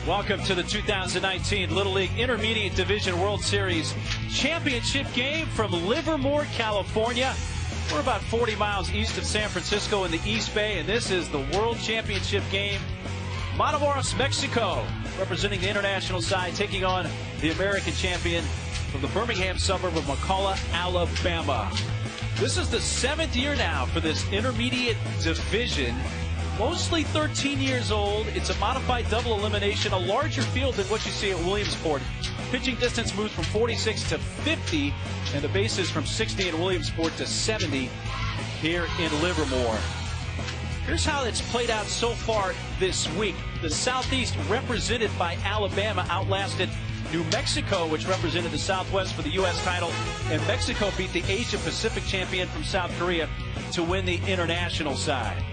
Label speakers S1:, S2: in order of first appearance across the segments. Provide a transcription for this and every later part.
S1: Welcome to the 2019 Little League Intermediate Division World Series Championship game from Livermore, California. We're about 40 miles east of San Francisco in the East Bay, and this is the World Championship game. Matamoros, Mexico, representing the international side, taking on the American champion from the Birmingham suburb of McCalla, Alabama. This is the 7th year now for this intermediate division. Mostly 13 years old. It's a modified double elimination, a larger field than what you see at Williamsport. Pitching distance moves from 46 to 50, and the bases from 60 in Williamsport to 70 here in Livermore. Here's how it's played out so far this week. The Southeast, represented by Alabama, outlasted New Mexico, which represented the Southwest for the U.S. title, and Mexico beat the Asia Pacific champion from South Korea to win the international side.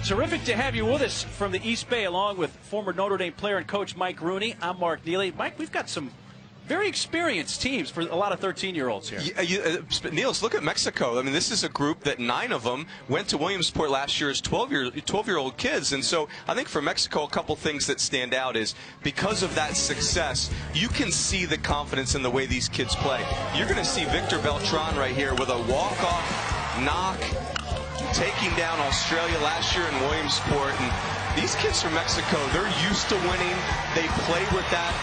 S1: Terrific to have you with us from the East Bay, along with former Notre Dame player and coach Mike Rooney. I'm Mark Neely. Mike, we've got some very experienced teams for a lot of 13-year-olds here.
S2: Niels, look at Mexico. I mean, this is a group that 9 of them went to Williamsport last year as 12-year-old kids. And so I think for Mexico, a couple things that stand out is because of that success, you can see the confidence in the way these kids play. You're going to see Victor Beltran right here with a walk-off knock, taking down Australia last year in Williamsport. And these kids from Mexico, they're used to winning. They play with that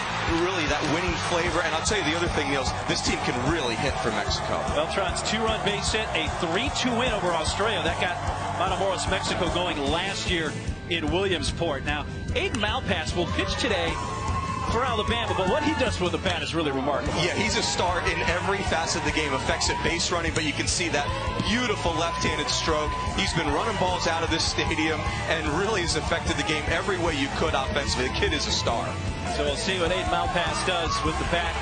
S2: winning flavor. And I'll tell you the other thing, Niels, this team can really hit for Mexico.
S1: Beltran's 2-run base hit, a 3-2 win over Australia. That got Matamoros, Mexico going last year in Williamsport. Now, Aiden Malpass will pitch today for Alabama, but what he does with the bat is really remarkable.
S2: Yeah, he's a star in every facet of the game. Affects at base running, but you can see that beautiful left-handed stroke. He's been running balls out of this stadium and really has affected the game every way you could offensively. The kid is a star.
S1: So we'll see what Aiden Malpass does with the bat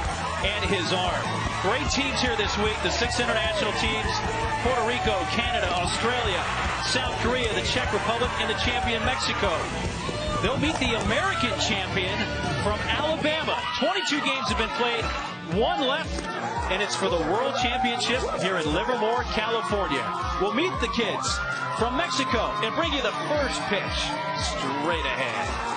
S1: and his arm. Great teams here this week. The 6 international teams: Puerto Rico, Canada, Australia, South Korea, the Czech Republic, and the champion Mexico. They'll meet the American champion from Alabama. 22 games have been played, 1 left, and it's for the World Championship here in Livermore, California. We'll meet the kids from Mexico and bring you the first pitch straight ahead.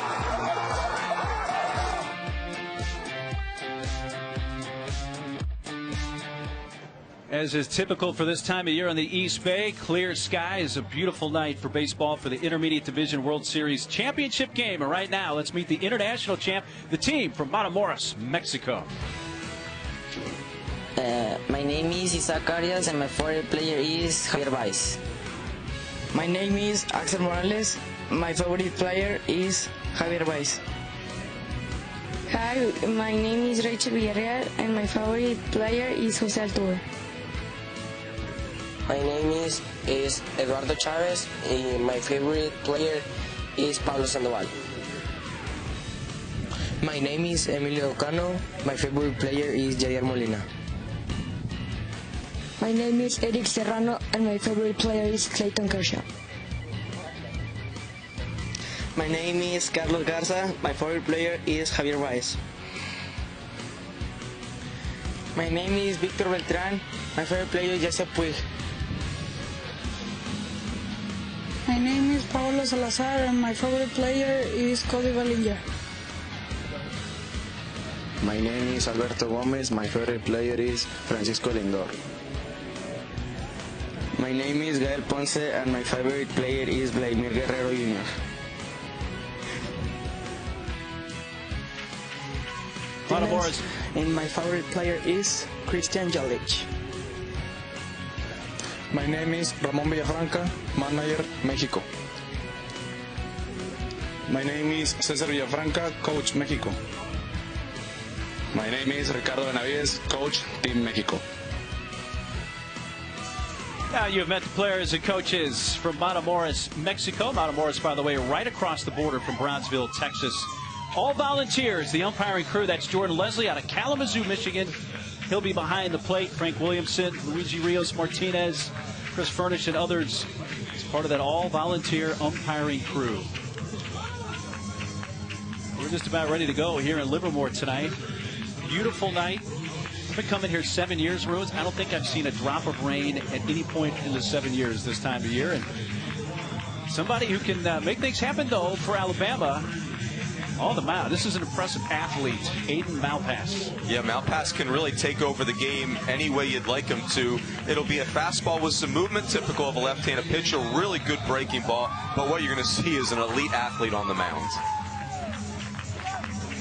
S1: As is typical for this time of year on the East Bay, clear skies, a beautiful night for baseball for the Intermediate Division World Series Championship game. And right now, let's meet the international champ, the team from Matamoros, Mexico.
S3: My name is Isaac Arias, and my favorite player is Javier Baez.
S4: My name is Axel Morales. My favorite player is Javier Baez.
S5: Hi, my name is Rachel Villarreal, and my favorite player is Jose Altuve.
S3: My name is Eduardo Chavez, and my favorite player is Pablo Sandoval.
S4: My name is Emilio Cano. My favorite player is Yadier Molina.
S5: My name is Eric Serrano, and my favorite player is Clayton Kershaw.
S4: My name is Carlos Garza. My favorite player is Javier Baez. My name is Victor Beltran. My favorite player is Jesse Puig.
S6: My name is Pablo Salazar, and my favorite player is Cody Bellinger.
S7: My name is Alberto Gomez. My favorite player is Francisco Lindor.
S4: My name is Gael Ponce, and my favorite player is Vladimir Guerrero Jr.
S1: Matamoros.
S4: And my favorite player is Christian Yelich.
S7: My name is Ramon Villafranca, manager, Mexico. My name is Cesar Villafranca, coach, Mexico. My name is Ricardo Benavides, coach, Team Mexico.
S1: Now you've met the players and coaches from Matamoros, Mexico. Matamoros, by the way, right across the border from Brownsville, Texas. All volunteers. The umpiring crew, that's Jordan Leslie out of Kalamazoo, Michigan. He'll be behind the plate. Frank Williamson, Luigi Rios Martinez, Chris Furnish, and others as part of that all-volunteer umpiring crew. We're just about ready to go here in Livermore tonight. Beautiful night. I've been coming here 7 years, Ruins. I don't think I've seen a drop of rain at any point in the 7 years this time of year. And somebody who can make things happen, though, for Alabama On the mound, this is an impressive athlete, Aiden Malpass.
S2: Yeah, Malpass can really take over the game any way you'd like him to. It'll be a fastball with some movement, typical of a left-handed pitcher, really good breaking ball. But what you're going to see is an elite athlete on the mound.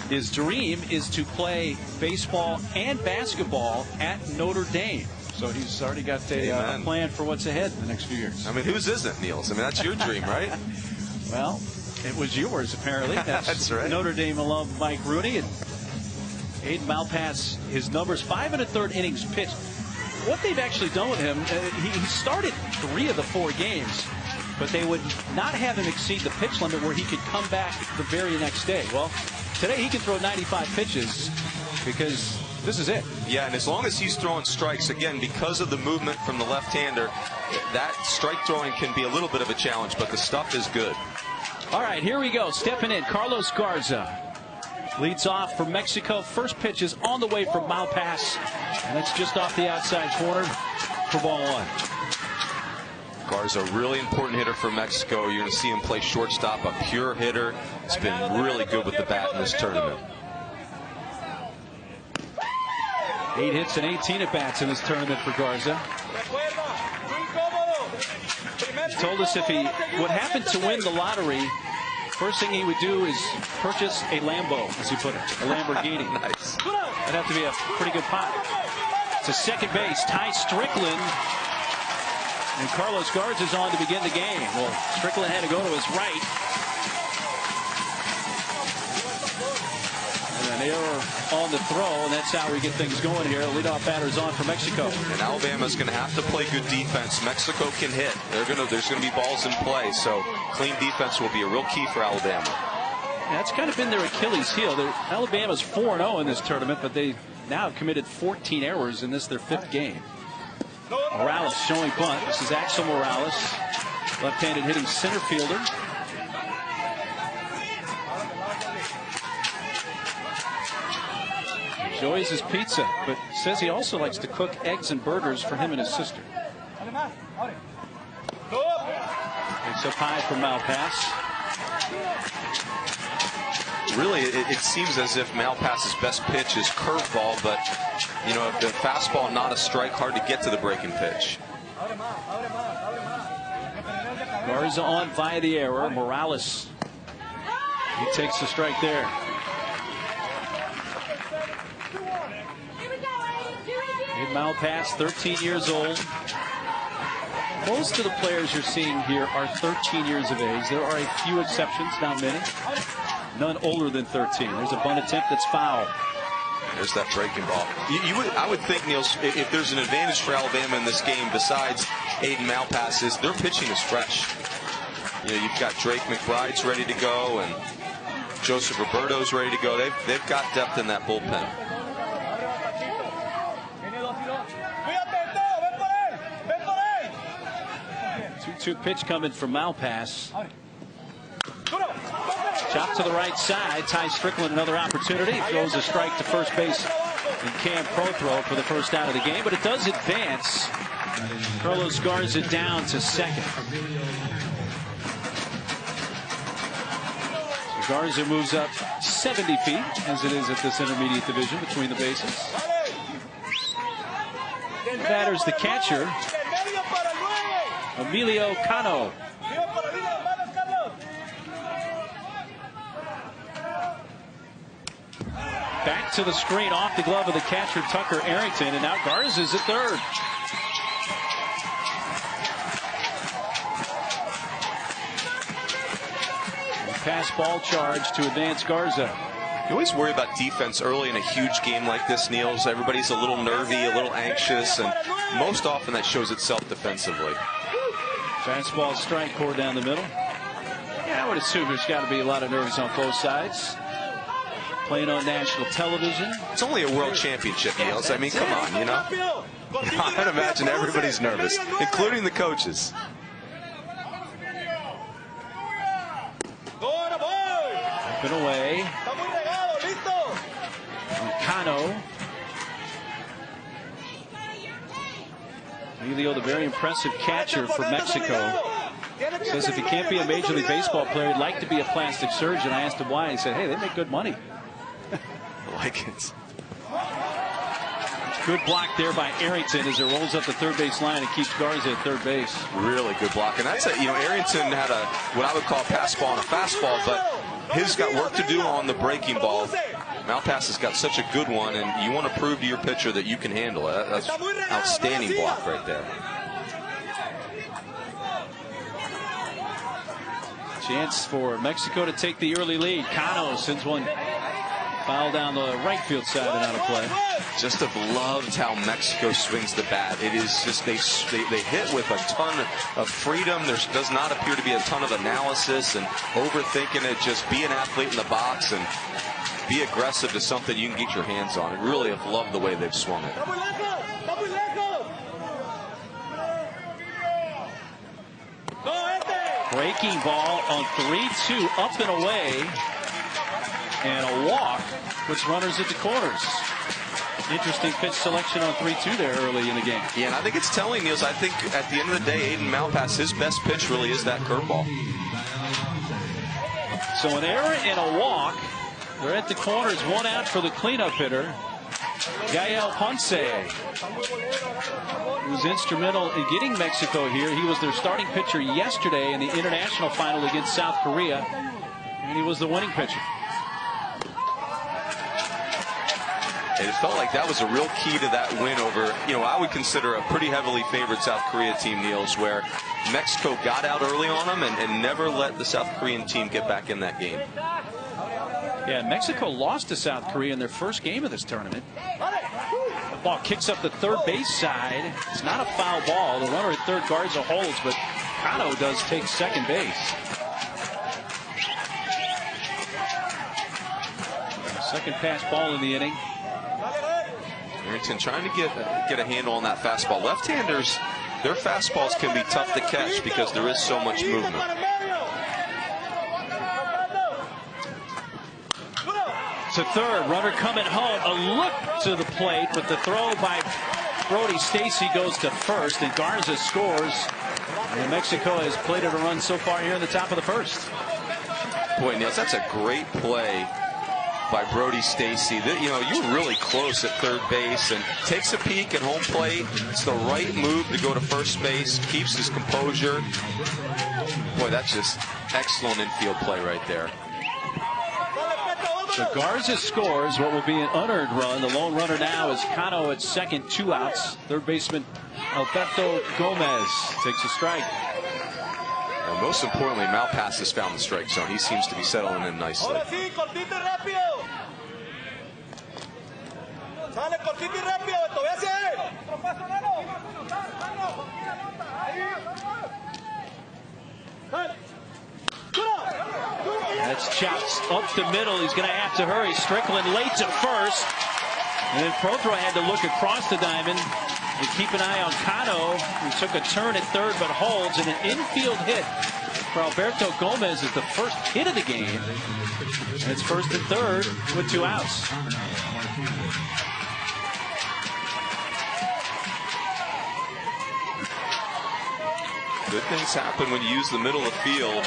S1: His dream is to play baseball and basketball at Notre Dame. So he's already got a plan for what's ahead in the next few years.
S2: I mean, whose isn't, Niels? I mean, that's your dream, right?
S1: Well, it was yours, apparently.
S2: That's right.
S1: Notre Dame alum Mike Rooney. And Aiden Malpass, his numbers, 5 1/3 innings pitched. What they've actually done with him, he started 3 of the 4 games, but they would not have him exceed the pitch limit where he could come back the very next day. Well, today he can throw 95 pitches because this is it.
S2: Yeah, and as long as he's throwing strikes, again, because of the movement from the left-hander, that strike throwing can be a little bit of a challenge, but the stuff is good.
S1: All right, here we go. Stepping in, Carlos Garza leads off for Mexico. First pitch is on the way from Malpass, and it's just off the outside corner for ball 1.
S2: Garza, a really important hitter for Mexico. You're going to see him play shortstop, a pure hitter. He's been really good with the bat in this tournament.
S1: 8 hits and 18 at-bats in this tournament for Garza. He told us if he would happen to win the lottery, first thing he would do is purchase a Lambo, as he put it, a Lamborghini.
S2: Nice.
S1: That'd have to be a pretty good pot. To second base, Ty Strickland. And Carlos Garza's on to begin the game. Well, Strickland had to go to his right. And an error on the throw, and that's how we get things going here. Leadoff batter's on for Mexico.
S2: And Alabama's going to have to play good defense. Mexico can hit. There's going to be balls in play, so clean defense will be a real key for Alabama.
S1: Yeah, that's kind of been their Achilles heel. Alabama's 4-0 in this tournament, but they now have committed 14 errors in this, their 5th game. Morales showing bunt. This is Axel Morales, left-handed hitting center fielder. Enjoys his pizza, but says he also likes to cook eggs and burgers for him and his sister. It's up high for Malpass.
S2: Really, it seems as if Malpass's best pitch is curveball, but, you know, if the fastball not a strike, hard to get to the breaking pitch.
S1: Garza on via the error. Morales, he takes the strike there. Malpass, 13 years old. Most of the players you're seeing here are 13 years of age. There are a few exceptions, not many. None older than 13. There's a bunt attempt that's foul.
S2: There's that breaking ball. I would think, Niels, if there's an advantage for Alabama in this game besides Aiden Malpass, is their pitching is fresh. You know, you've got Drake McBride's ready to go and Joseph Roberto's ready to go. They've got depth in that bullpen.
S1: 2-2 pitch coming from Malpass. Chop to the right side. Ty Strickland another opportunity. Throws a strike to first base. And Cam Prothro for the first out of the game, but it does advance. Carlos Garza down to second. So Garza moves up 70 feet, as it is at this intermediate division between the bases. The batter's the catcher, Emilio Cano. Back to the screen off the glove of the catcher, Tucker Arrington, and now Garza's at third. Pass ball charge to advance Garza.
S2: You always worry about defense early in a huge game like this, Niels. Everybody's a little nervy, a little anxious, and most often that shows itself defensively.
S1: Fastball strike core down the middle. Yeah, I would assume there's got to be a lot of nerves on both sides. Playing on national television.
S2: It's only a world championship, Niels. I mean, come on, you know. I'd imagine everybody's nervous, including the coaches.
S1: Up and away. Cano. Emilio, the very impressive catcher for Mexico. Says if he can't be a Major League Baseball player, he'd like to be a plastic surgeon. I asked him why. He said, hey, they make good money.
S2: I like it.
S1: Good block there by Arrington as it rolls up the third base line and keeps Garza at third base.
S2: Really good block. And that's Arrington had what I would call a pass ball and a fastball, but he's got work to do on the breaking ball. Malpass has got such a good one, and you want to prove to your pitcher that you can handle it. That's outstanding block right there.
S1: Chance for Mexico to take the early lead. Cano sends one foul down the right field side and out of play.
S2: Just have loved how Mexico swings the bat. It is just they hit with a ton of freedom. There does not appear to be a ton of analysis and overthinking it. Just be an athlete in the box and be aggressive to something you can get your hands on. I really have loved the way they've swung it.
S1: Breaking ball on 3-2 up and away, and a walk puts runners at the corners. Interesting pitch selection on 3-2 there early in the game.
S2: Yeah, and I think it's telling, Niels, I think at the end of the day, Aiden Malpass, his best pitch really is that curveball.
S1: So an error and a walk. They're at the corners, one out for the cleanup hitter, Gael Ponce, who was instrumental in getting Mexico here. He was their starting pitcher yesterday in the international final against South Korea, and he was the winning pitcher.
S2: And it felt like that was a real key to that win over, I would consider a pretty heavily favored South Korea team, Niels, where Mexico got out early on them and never let the South Korean team get back in that game.
S1: Yeah, Mexico lost to South Korea in their first game of this tournament. The ball kicks up the third base side. It's not a foul ball. The runner at third Garza holds, but Cano does take second base. Second pass ball in the inning.
S2: Arrington trying to get a handle on that fastball. Left-handers, their fastballs can be tough to catch because there is so much movement.
S1: To third, runner coming home. A look to the plate, but the throw by Brody Stacy goes to first, and Garza scores. And Mexico has plated a run so far here in the top of the first.
S2: Boy, Niels, that's a great play by Brody Stacy. You were really close at third base and takes a peek at home plate. It's the right move to go to first base, keeps his composure. Boy, that's just excellent infield play right there.
S1: So Garza scores what will be an unearned run. The lone runner now is Cano at second, 2 outs. Third baseman Alberto Gomez takes a strike.
S2: And most importantly, Malpass has found the strike zone. He seems to be settling in nicely.
S1: That's chopped up the middle. He's going to have to hurry. Strickland late to first. And then Prothro had to look across the diamond and keep an eye on Cano, who took a turn at third but holds. And an infield hit for Alberto Gomez is the first hit of the game. And it's first and third with 2 outs.
S2: Good things happen when you use the middle of the field.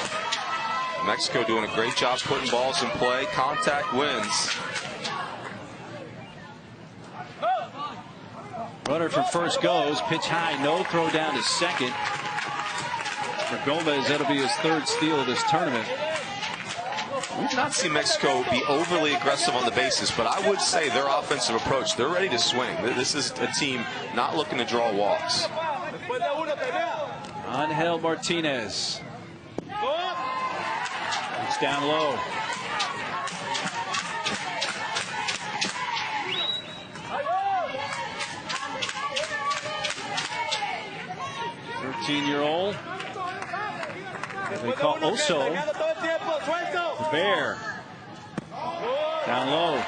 S2: Mexico doing a great job putting balls in play. Contact wins.
S1: Runner from first goes. Pitch high. No throw down to second. For Gomez, that'll be his third steal of this tournament.
S2: We've not seen Mexico be overly aggressive on the bases, but I would say their offensive approach, they're ready to swing. This is a team not looking to draw walks.
S1: Angel Martinez. It's down low. Year-old. They call Oso. The Bear. Down low.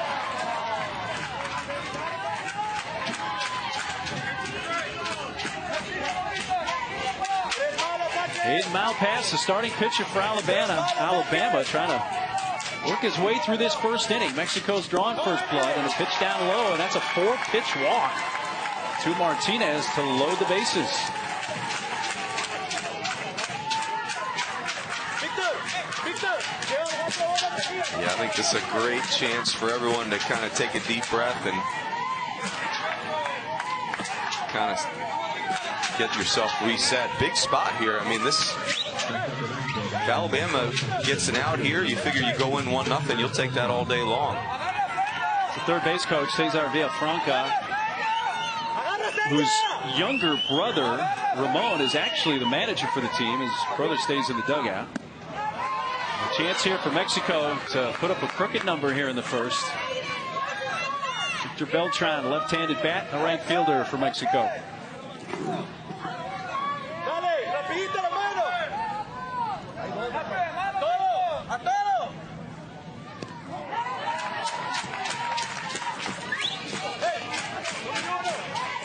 S1: Aiden Malpass, the starting pitcher for Alabama. Alabama trying to work his way through this first inning. Mexico's drawn first blood, and a pitch down low, and that's a 4-pitch walk to Martinez to load the bases.
S2: Yeah, I think this is a great chance for everyone to kind of take a deep breath and kind of get yourself reset. Big spot here. I mean, this, if Alabama gets an out here, you figure you go in 1-0, you'll take that all day long.
S1: The third base coach, Cesar Villafranca, whose younger brother, Ramon, is actually the manager for the team. His brother stays in the dugout. A chance here for Mexico to put up a crooked number here in the first. Victor Beltran, left-handed bat, a right fielder for Mexico.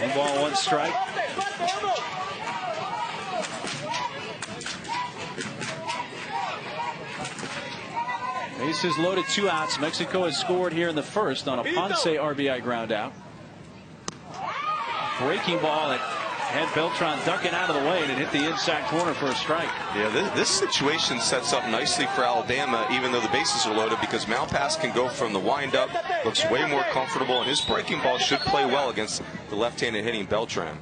S1: One ball, one strike. Bases loaded, 2 outs. Mexico has scored here in the first on a Ponce RBI ground out. Breaking ball that had Beltran ducking out of the way, and it hit the inside corner for a strike.
S2: Yeah, this situation sets up nicely for Alabama, even though the bases are loaded, because Malpass can go from the windup, looks way more comfortable, and his breaking ball should play well against the left-handed hitting Beltran.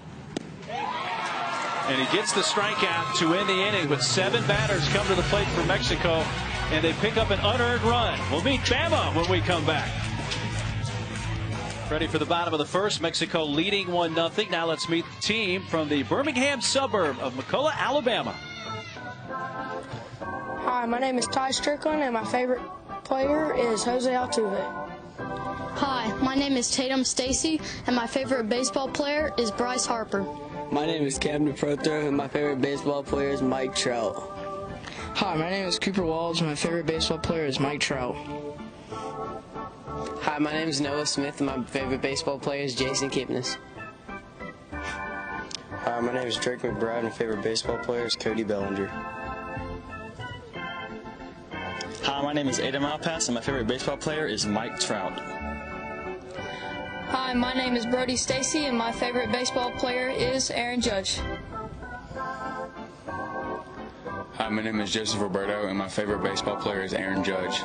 S1: And he gets the strikeout to end the inning, but 7 batters come to the plate for Mexico, and they pick up an unearned run. We'll meet Bama when we come back. Ready for the bottom of the first. Mexico leading 1-0. Now let's meet the team from the Birmingham suburb of McCullough, Alabama.
S5: Hi, my name is Ty Strickland, and my favorite player is Jose Altuve.
S8: Hi, my name is Tatum Stacy, and my favorite baseball player is Bryce Harper.
S4: My name is Camden Prothro, and my favorite baseball player is Mike Trout.
S9: Hi, my name is Cooper Walls, and my favorite baseball player is Mike Trout.
S10: Hi, my name is Noah Smith, and my favorite baseball player is Jason Kipnis.
S11: Hi, my name is Drake McBride, and my favorite baseball player is Cody Bellinger.
S12: Hi, my name is Adam Malpass, and my favorite baseball player is Mike Trout.
S8: Hi, my name is Brody Stacy, and my favorite baseball player is Aaron Judge.
S7: Hi, my name is Joseph Roberto, and my favorite baseball player is Aaron Judge.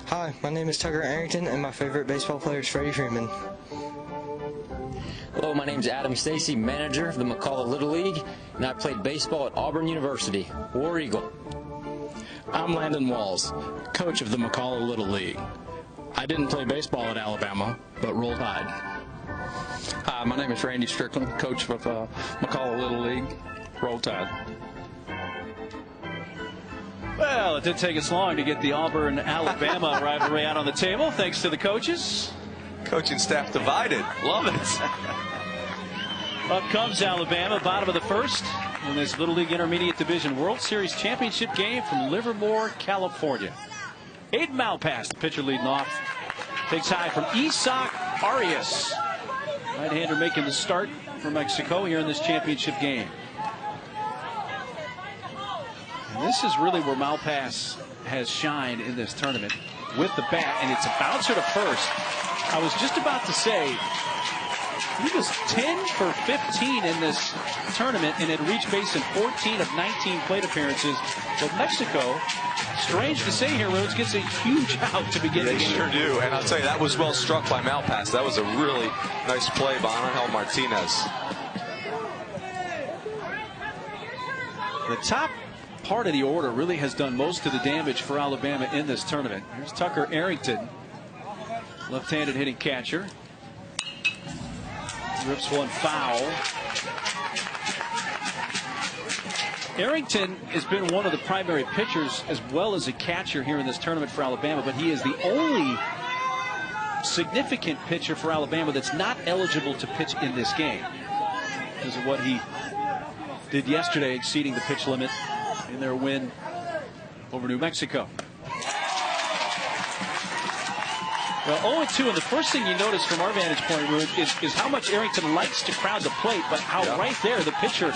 S13: Hi, my name is Tucker Arrington, and my favorite baseball player is Freddie Freeman.
S14: Hello, my name is Adam Stacy, manager of the McCullough Little League, and I played baseball at Auburn University. War Eagle.
S15: I'm Landon Walls, coach of the McCullough Little League. I didn't play baseball at Alabama, but Roll Tide.
S16: Hi, my name is Randy Strickland, coach of McCullough Little League. Roll Tide.
S1: Well, it didn't take us long to get the Auburn-Alabama rivalry out on the table, thanks to the coaches.
S2: Coaching staff divided. Love it.
S1: Up comes Alabama, bottom of the first, in this Little League Intermediate Division World Series Championship game from Livermore, California. Aiden Malpass, the pitcher leading off. Takes high from Isaac Arias. Right-hander making the start for Mexico here in this championship game. And this is really where Malpass has shined in this tournament with the bat, and it's a bouncer to first. I was just about to say, he was 10 for 15 in this tournament and had reached base in 14 of 19 plate appearances. But Mexico, strange to say here, Rhodes, gets a huge out to begin the game.
S2: They sure do, and I'll tell you, that was well struck by Malpass. That was a really nice play by Angel Martinez.
S1: The top part of the order really has done most of the damage for Alabama in this tournament. Here's Tucker Arrington, left-handed hitting catcher. Rips one foul. Arrington has been one of the primary pitchers as well as a catcher here in this tournament for Alabama, but he is the only significant pitcher for Alabama that's not eligible to pitch in this game because of what he did yesterday, exceeding the pitch limit in their win over New Mexico. Well, 0-2, and the first thing you notice from our vantage point, Rude, is how much Arrington likes to crowd the plate, but how right there the pitcher,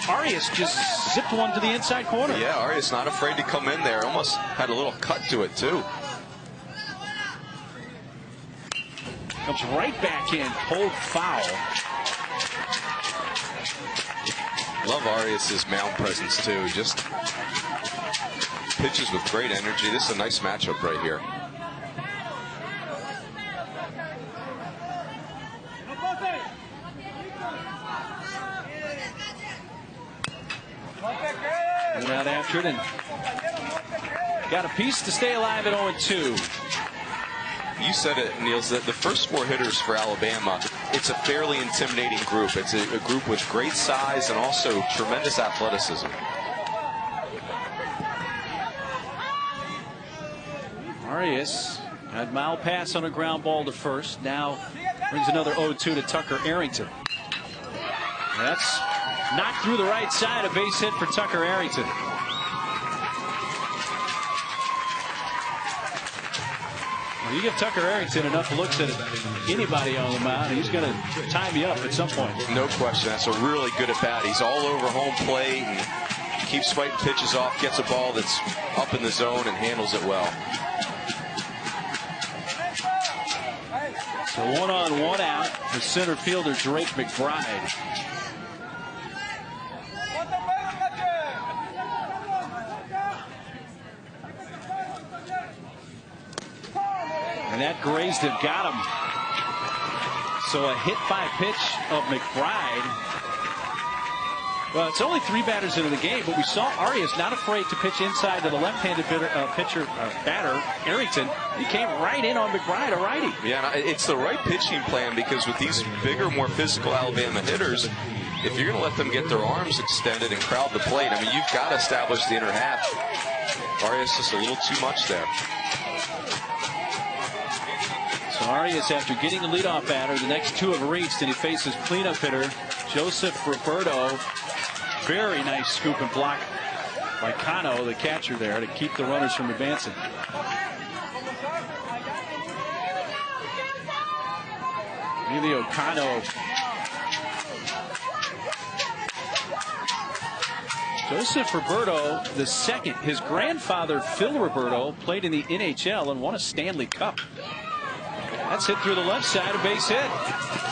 S1: Arias, just zipped one to the inside corner.
S2: Yeah, Arias not afraid to come in there. Almost had a little cut to it, too.
S1: Comes right back in, pulled foul.
S2: Love Arias' mound presence, too. Just pitches with great energy. This is a nice matchup right here.
S1: Went out after it and got a piece to stay alive at 0-2.
S2: You said it, Niels, that the first 4 hitters for Alabama, it's a fairly intimidating group. It's a group with great size and also tremendous athleticism.
S1: Arias had mile pass on a ground ball to first. Now brings another 0-2 to Tucker Arrington. That's knocked through the right side. A base hit for Tucker Arrington. Well, you give Tucker Arrington enough looks at anybody on the mound, he's going to tie me up at some point.
S2: No question. That's a really good at bat. He's all over home plate and keeps fighting pitches off, gets a ball that's up in the zone and handles it well.
S1: So 1 on 1 out for center fielder Drake McBride. And that grazed him, got him. So a hit by pitch of McBride. Well, it's only 3 batters into the game, but we saw Arias not afraid to pitch inside to the left-handed batter, Arrington. He came right in on McBride, a righty.
S2: Yeah, it's the right pitching plan, because with these bigger, more physical Alabama hitters, if you're going to let them get their arms extended and crowd the plate, I mean, you've got to establish the inner half. Arias just a little too much there.
S1: So Arias, after getting the leadoff batter, the next 2 have reached, and he faces cleanup hitter Joseph Roberto. Very nice scoop and block by Cano, the catcher there, to keep the runners from advancing. Emilio Cano. Joseph Roberto, the second. His grandfather, Phil Roberto, played in the NHL and won a Stanley Cup. That's hit through the left side, a base hit.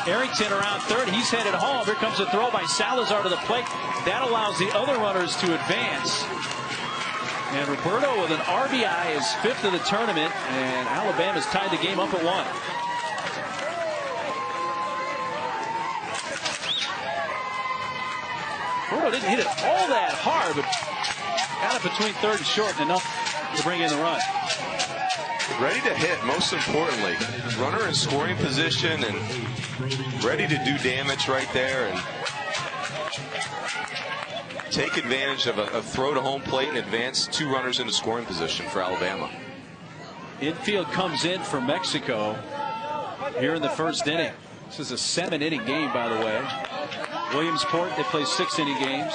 S1: Arrington around third. He's headed home. Here comes a throw by Salazar to the plate. That allows the other runners to advance. And Roberto with an RBI is 5th of the tournament, and Alabama's tied the game up at 1. Roberto didn't hit it all that hard, but got it between third and short and enough to bring in the run.
S2: Ready to hit, most importantly. Runner in scoring position and ready to do damage right there and take advantage of a throw to home plate and advance 2 runners into scoring position for Alabama.
S1: Infield comes in for Mexico here in the first inning. This is a 7-inning game, by the way. Williamsport, they play 6-inning games.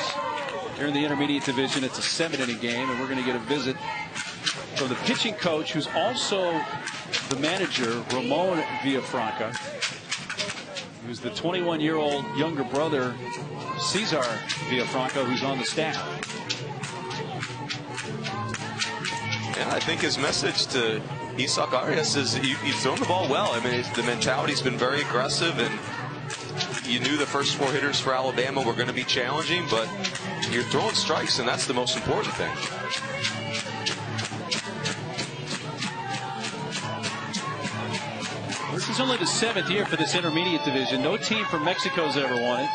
S1: Here in the intermediate division, it's a 7-inning game, and we're going to get a visit from the pitching coach, who's also the manager, Ramon Villafranca, who's the 21-year-old younger brother, Cesar Villafranca, who's on the staff.
S2: Yeah, I think his message to Isaac Arias is you've thrown the ball well. I mean, the mentality's been very aggressive, and you knew the first 4 hitters for Alabama were going to be challenging, but you're throwing strikes, and that's the most important thing.
S1: This is only the 7th year for this intermediate division. No team from Mexico's ever won it.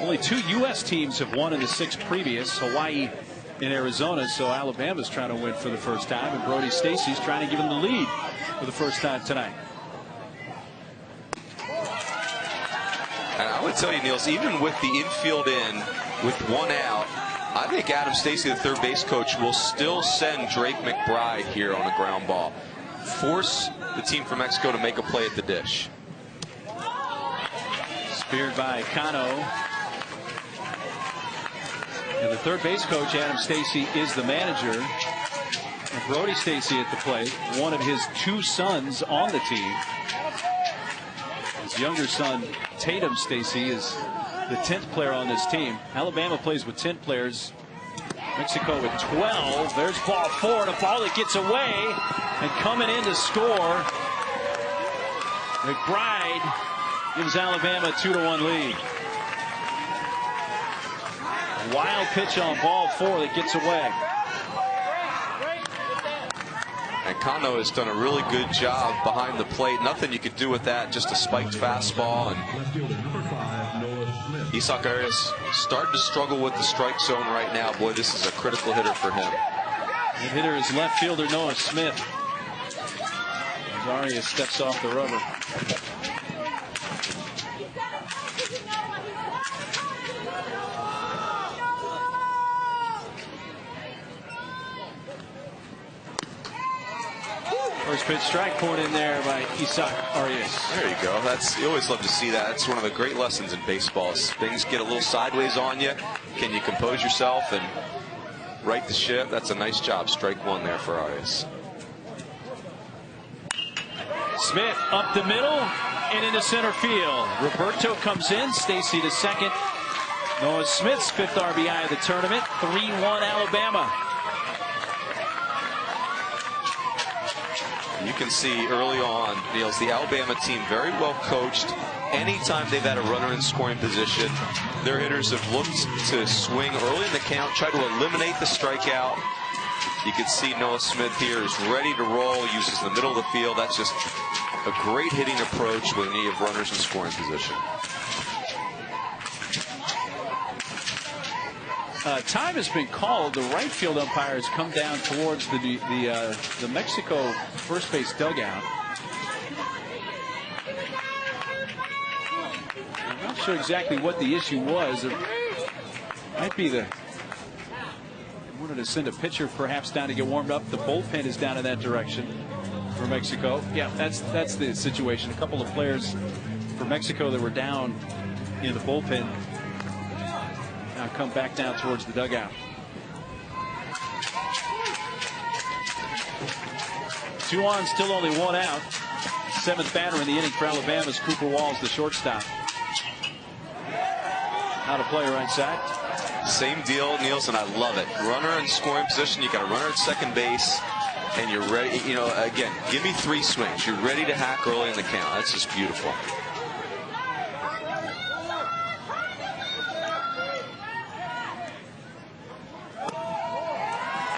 S1: Only 2 U.S. teams have won in the 6 previous, Hawaii and Arizona. So Alabama's trying to win for the first time, and Brody Stacy's trying to give them the lead for the first time tonight.
S2: And I would tell you, Niels, even with the infield in, with 1 out, I think Adam Stacy, the third base coach, will still send Drake McBride here on a ground ball. Force the team from Mexico to make a play at the dish.
S1: Speared by Cano. And the third base coach, Adam Stacy, is the manager. And Brody Stacy at the plate, one of his 2 sons on the team. His younger son, Tatum Stacy, is the 10th player on this team. Alabama plays with 10 players. Mexico with 12. There's ball 4, and a ball that gets away. And coming in to score, McBride gives Alabama a 2-1 lead. A wild pitch on ball 4 that gets away.
S2: And Kano has done a really good job behind the plate. Nothing you could do with that, just a spiked fastball. And Isak Arias starting to struggle with the strike zone right now. Boy, this is a critical hitter for him.
S1: The hitter is left fielder Noah Smith. As Arias steps off the rubber. First pitch strike point in there by Isak Arias.
S2: There you go. You always love to see that. That's one of the great lessons in baseball. Things get a little sideways on you. Can you compose yourself and right the ship? That's a nice job. Strike one there for Arias.
S1: Smith up the middle and into center field. Roberto comes in. Stacy to second. Noah Smith's 5th RBI of the tournament. 3-1 Alabama.
S2: You can see early on, Niels, the Alabama team very well coached. Anytime they've had a runner in scoring position, their hitters have looked to swing early in the count, try to eliminate the strikeout. You can see Noah Smith here is ready to roll, uses the middle of the field. That's just a great hitting approach when you have runners in scoring position.
S1: Time has been called. The right field umpires come down towards the Mexico first base dugout. I'm not sure exactly what the issue was. It might be they wanted to send a pitcher perhaps down to get warmed up. The bullpen is down in that direction for Mexico. Yeah, that's the situation. A couple of players for Mexico that were down in the bullpen now come back down towards the dugout. 2 on, still only 1 out. 7th batter in the inning for Alabama's Cooper Walls, the shortstop. Out of play right side.
S2: Same deal, Niels, and I love it. Runner in scoring position, you got a runner at second base, and you're ready. You know, again, give me 3 swings. You're ready to hack early in the count. That's just beautiful.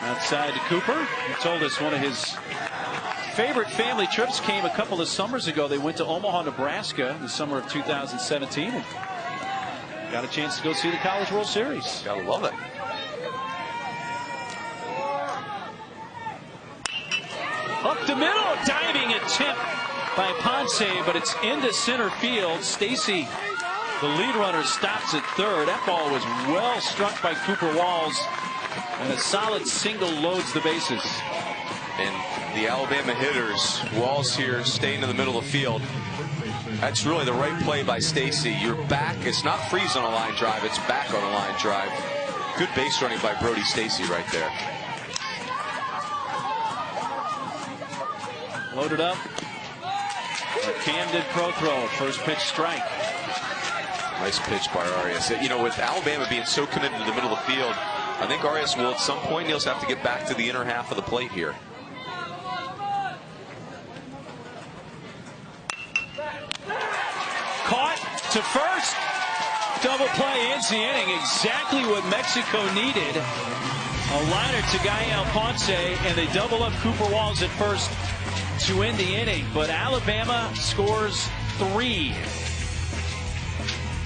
S1: Outside to Cooper. He told us one of his favorite family trips came a couple of summers ago. They went to Omaha, Nebraska in the summer of 2017 and got a chance to go see the College World Series.
S2: Gotta love it.
S1: Up the middle, diving attempt by Ponce, but it's into center field. Stacy, the lead runner, stops at third. That ball was well struck by Cooper Walls, and a solid single loads the bases.
S2: And the Alabama hitters, Walls here staying in the middle of the field. That's really the right play by Stacy. You're back. It's not freeze on a line drive. It's back on a line drive. Good base running by Brody Stacy right there.
S1: Loaded up. A Camden pro throw. First pitch strike.
S2: Nice pitch by Arias. You know, with Alabama being so committed to the middle of the field, I think Arias will at some point, Niels, have to get back to the inner half of the plate here.
S1: Caught to first. Double play ends the inning. Exactly what Mexico needed. A liner to Gael Ponce, and they double up Cooper Walls at first to end the inning. But Alabama scores 3.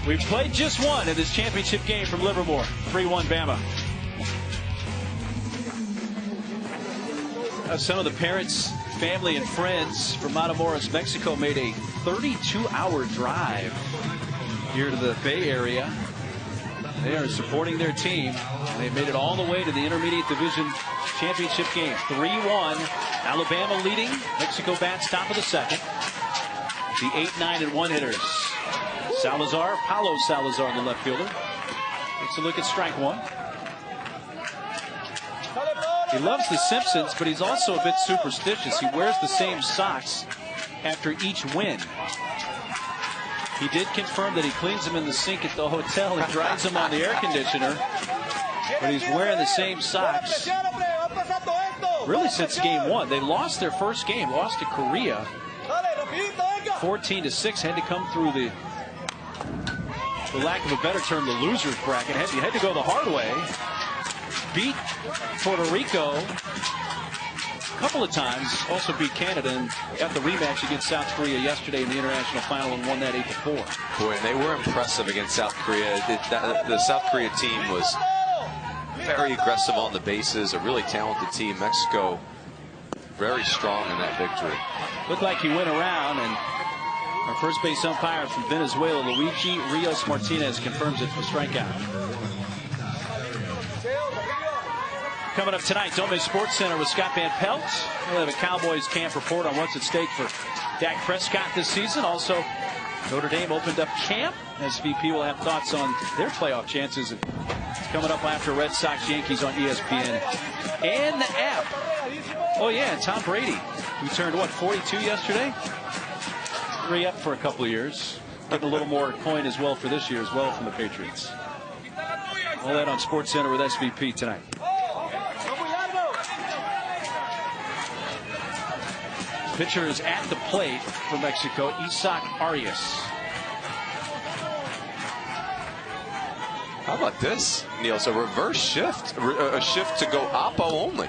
S1: We've played just 1 in this championship game from Livermore. 3-1 Bama. Some of the parents, family, and friends from Matamoros, Mexico made a 32-hour drive here to the Bay Area. They are supporting their team. They made it all the way to the Intermediate Division Championship game. 3-1. Alabama leading. Mexico bats top of the 2nd. The 8, 9, and 1 hitters. Salazar, Paulo Salazar, the left fielder. Takes a look at strike 1. He loves the Simpsons, but he's also a bit superstitious. He wears the same socks after each win. He did confirm that he cleans them in the sink at the hotel and dries them on the air conditioner. But he's wearing the same socks really since game 1. They lost their first game, lost to Korea 14-6. Had to come through the, for lack of a better term, the loser's bracket. Had to go the hard way. Beat Puerto Rico couple of times, also beat Canada and got the rematch against South Korea yesterday in the international final and won that 8-4.
S2: Boy, and they were impressive against South Korea. The South Korea team was very aggressive on the bases, a really talented team. Mexico very strong in that victory.
S1: Looked like he went around, and our first base umpire from Venezuela, Luigi Rios Martinez, confirms it for strikeout. Coming up tonight, Don't Miss Sports Center with Scott Van Pelt. We'll have a Cowboys camp report on what's at stake for Dak Prescott this season. Also, Notre Dame opened up camp. SVP will have thoughts on their playoff chances. It's coming up after Red Sox Yankees on ESPN and the app. Oh yeah, Tom Brady, who turned what, 42 yesterday? Re-up for a couple of years. Getting a little more coin as well for this year as well from the Patriots. All that on Sports Center with SVP tonight. Pitcher is at the plate for Mexico, Isaac Arias.
S2: How about this, Neil? It's a reverse shift, a shift to go oppo only.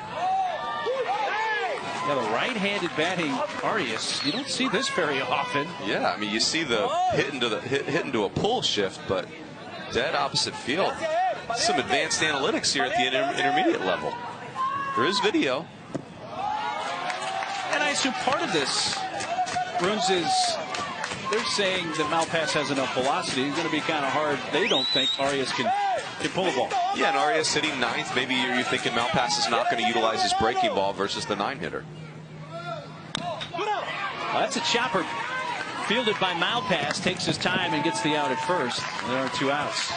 S1: Yeah, the right-handed batting Arias, you don't see this very often.
S2: Yeah, I mean, you see the hit into a pull shift, but dead opposite field. Some advanced analytics here at the intermediate level. There is video.
S1: And I assume part of this, Bruns, is they're saying that Malpass has enough velocity. It's going to be kind of hard. They don't think Arias can pull the ball.
S2: Yeah, and Arias hitting ninth. Maybe you're thinking Malpass is not going to utilize his breaking ball versus the 9-hitter.
S1: Well, that's a chopper fielded by Malpass. Takes his time and gets the out at first. There are 2 outs.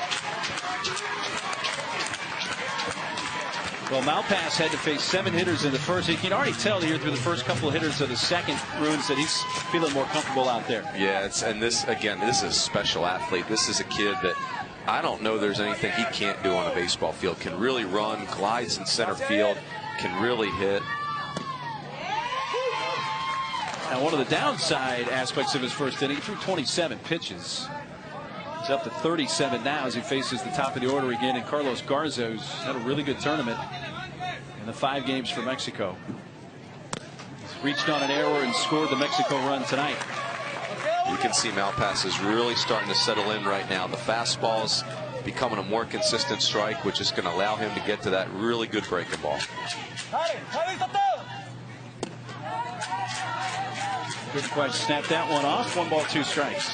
S1: Well, Malpass had to face 7 hitters in the first. You can already tell here through the first couple of hitters of the second, Bruins, that he's feeling more comfortable out there.
S2: Yeah, and this is a special athlete. This is a kid that I don't know there's anything he can't do on a baseball field. Can really run, glides in center field, can really hit.
S1: Now, one of the downside aspects of his first inning, he threw 27 pitches. He's up to 37 now as he faces the top of the order again. And Carlos Garza, who's had a really good tournament in the 5 games for Mexico. He's reached on an error and scored the Mexico run tonight.
S2: You can see Malpass is really starting to settle in right now. The fastball's becoming a more consistent strike, which is going to allow him to get to that really good breaking ball.
S1: Good question. Snap that one off. 1 ball, 2 strikes.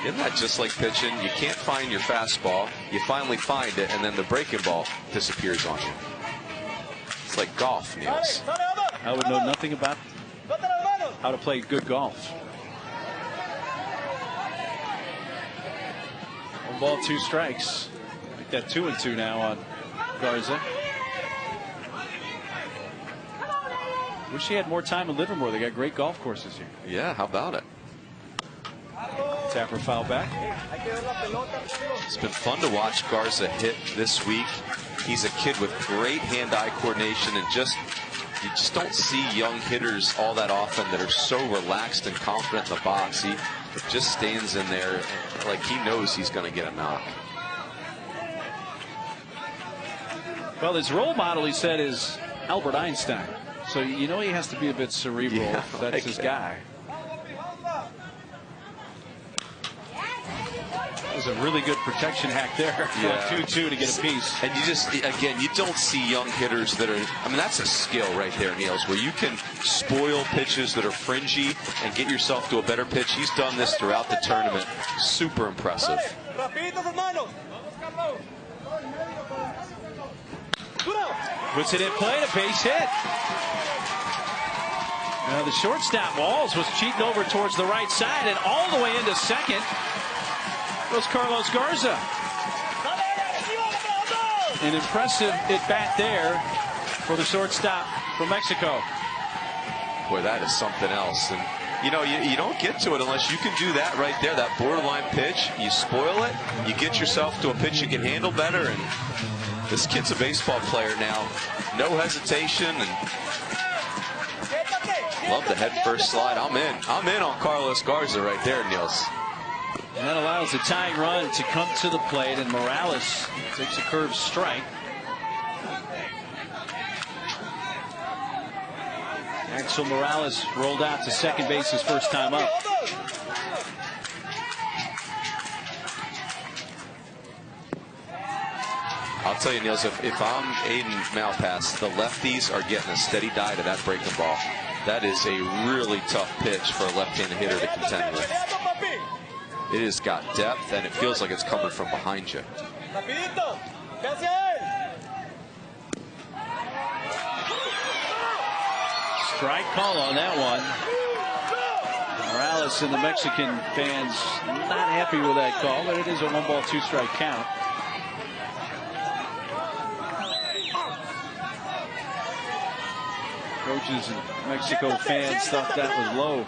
S2: Isn't that just like pitching? You can't find your fastball. You finally find it, and then the breaking ball disappears on you. It's like golf, Niels.
S1: I would know nothing about how to play good golf. 1 ball, 2 strikes. Make that 2-2 now on Garza. Wish he had more time in Livermore. They got great golf courses here.
S2: Yeah, how about it?
S1: Tapper foul back.
S2: It's been fun to watch Garza hit this week. He's a kid with great hand-eye coordination, and you just don't see young hitters all that often that are so relaxed and confident in the box. He just stands in there like he knows he's going to get a knock.
S1: Well, his role model, he said, is Albert Einstein. So you know he has to be a bit cerebral.
S2: Yeah,
S1: that's his guy. That was a really good protection hack there.
S2: Yeah.
S1: 2-2 to get a piece.
S2: And you just, again, you don't see young hitters that are, I mean, that's a skill right there, Niels, where you can spoil pitches that are fringy and get yourself to a better pitch. He's done this throughout the tournament. Super impressive.
S1: Puts it in play, a base hit. Now the shortstop, Walls, was cheating over towards the right side, and all the way into second was Carlos Garza. An impressive at-bat there for the shortstop from Mexico.
S2: Boy, that is something else. And you know, you don't get to it unless you can do that right there, that borderline pitch. You spoil it, you get yourself to a pitch you can handle better, and this kid's a baseball player now. No hesitation, and love the head first slide. I'm in on Carlos Garza right there, Niels.
S1: And that allows the tying run to come to the plate, and Morales takes a curved strike. Axel Morales rolled out to second base his first time up.
S2: I'll tell you, Niels, if I'm Aiden Malpass, the lefties are getting a steady diet of that breaking ball. That is a really tough pitch for a left-handed hitter to contend with. It has got depth, and it feels like it's coming from behind you.
S1: Strike call on that one. Morales and the Mexican fans not happy with that call, but it is a 1-ball, 2-strike count. Coaches and Mexico fans thought that was low.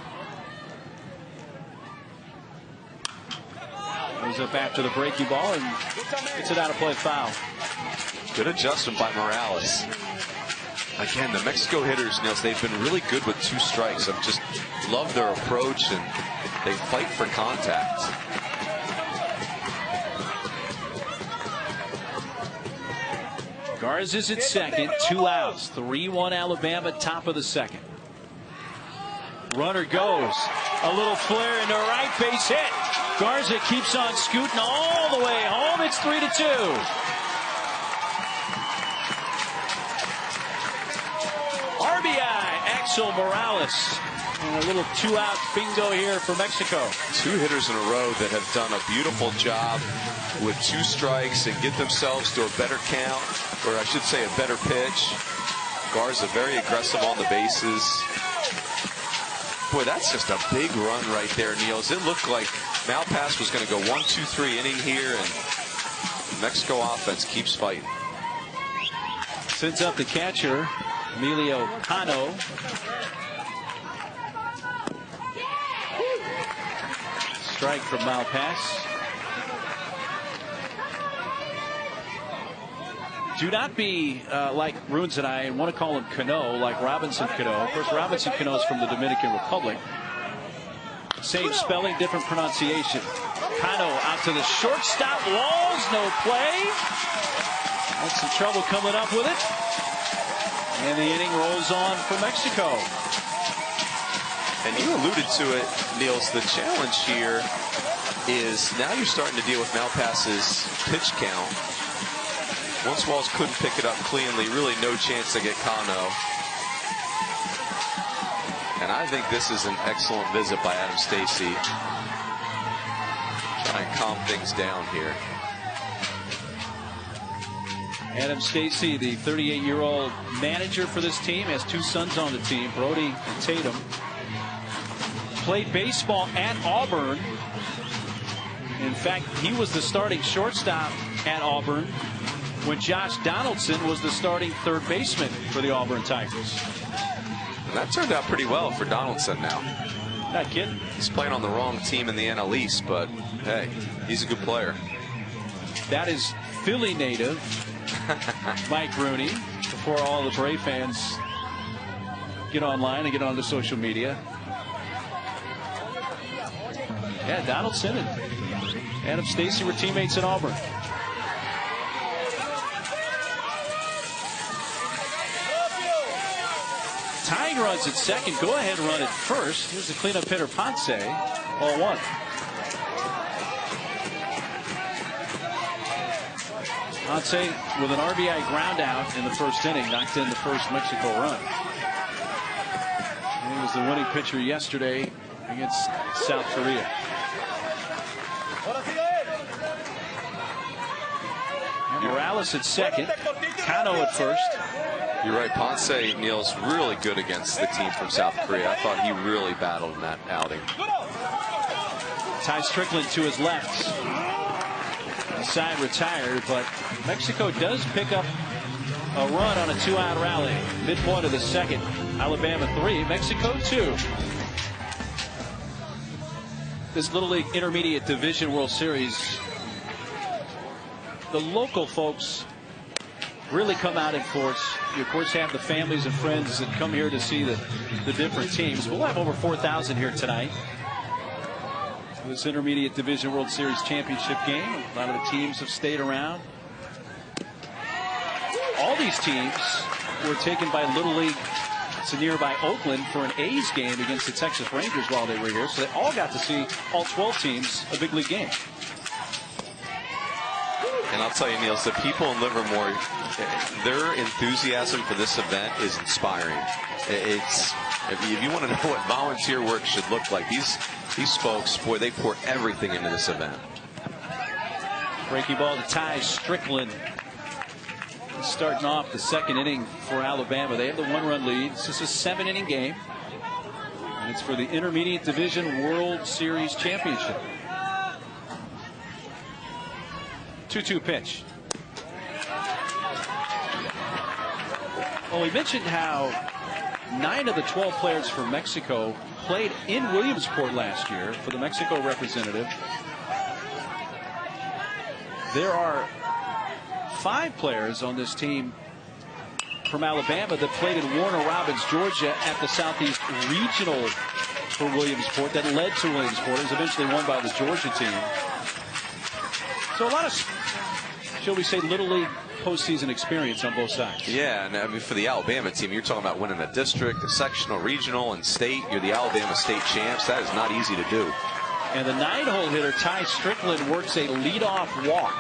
S1: Goes up after the breaking ball and gets it out of play, foul.
S2: Good adjustment by Morales. Again, the Mexico hitters, Niels, they've been really good with 2 strikes. I've just loved their approach, and they fight for contact.
S1: Garza's at second, 2 outs, 3-1 Alabama, top of the second. Runner goes, a little flare into right, base hit. Garza keeps on scooting all the way home. It's 3-2. RBI, Axel Morales. And a little 2-out bingo here for Mexico.
S2: 2 hitters in a row that have done a beautiful job with 2 strikes and get themselves to a better count, or I should say a better pitch. Garza very aggressive on the bases. Boy, that's just a big run right there, Niels. It looked like Malpass was going to go 1-2-3 inning here, and the Mexico offense keeps fighting.
S1: Sends up the catcher, Emilio Cano. Strike from Malpass. Do not be like Runes and I, and want to call him Cano, like Robinson Cano. Of course, Robinson Cano is from the Dominican Republic. Same spelling, different pronunciation. Cano out to the shortstop. Walls, no play. Had some trouble coming up with it. And the inning rolls on for Mexico.
S2: And you alluded to it, Niels. The challenge here is now you're starting to deal with Malpass's pitch count. Once Walls couldn't pick it up cleanly, really no chance to get Cano. And I think this is an excellent visit by Adam Stacy. Try and calm things down here.
S1: Adam Stacy, the 38-year-old manager for this team, has 2 sons on the team, Brody and Tatum. Played baseball at Auburn. In fact, he was the starting shortstop at Auburn when Josh Donaldson was the starting third baseman for the Auburn Tigers.
S2: And that turned out pretty well for Donaldson now.
S1: Not kidding.
S2: He's playing on the wrong team in the NL East, but hey, he's a good player.
S1: That is Philly native Mike Rooney, before all the Brave fans get online and get onto social media. Yeah, Donaldson and Adam Stacy were teammates at Auburn. Tying runs at second, go ahead run at first. Here's the cleanup hitter Ponce, 0-1. Ponce with an RBI ground out in the first inning, knocked in the first Mexico run. And he was the winning pitcher yesterday against South Korea. And Morales at second, Cano at first.
S2: You're right, Ponce, Niels, really good against the team from South Korea. I thought he really battled in that outing.
S1: Ty Strickland to his left. Side retired, but Mexico does pick up a run on a 2-out rally. Midpoint of the second. Alabama 3, Mexico 2. This Little League Intermediate Division World Series, the local folks really come out in force. You, of course, have the families and friends that come here to see the different teams. We'll have over 4,000 here tonight. This Intermediate Division World Series championship game. A lot of the teams have stayed around. All these teams were taken by Little League to nearby Oakland for an A's game against the Texas Rangers while they were here. So they all got to see all 12 teams a big league game.
S2: And I'll tell you, Niels, the people in Livermore, their enthusiasm for this event is inspiring. If you want to know what volunteer work should look like, these folks, boy, they pour everything into this event.
S1: Breaking ball to Ty Strickland. Starting off the second inning for Alabama. They have the 1-run lead. This is a 7-inning game. And it's for the Intermediate Division World Series Championship. 2-2 pitch. Well, we mentioned how 9 of the 12 players from Mexico played in Williamsport last year for the Mexico representative. There are 5 players on this team from Alabama that played in Warner Robins, Georgia at the Southeast Regional for Williamsport that led to Williamsport. It was eventually won by the Georgia team. So a lot of, shall we say, Little League postseason experience on both sides.
S2: Yeah, and I mean, for the Alabama team, you're talking about winning a district, a sectional, regional, and state. You're the Alabama state champs. That is not easy to do.
S1: And the 9-hole hitter, Ty Strickland, works a leadoff walk.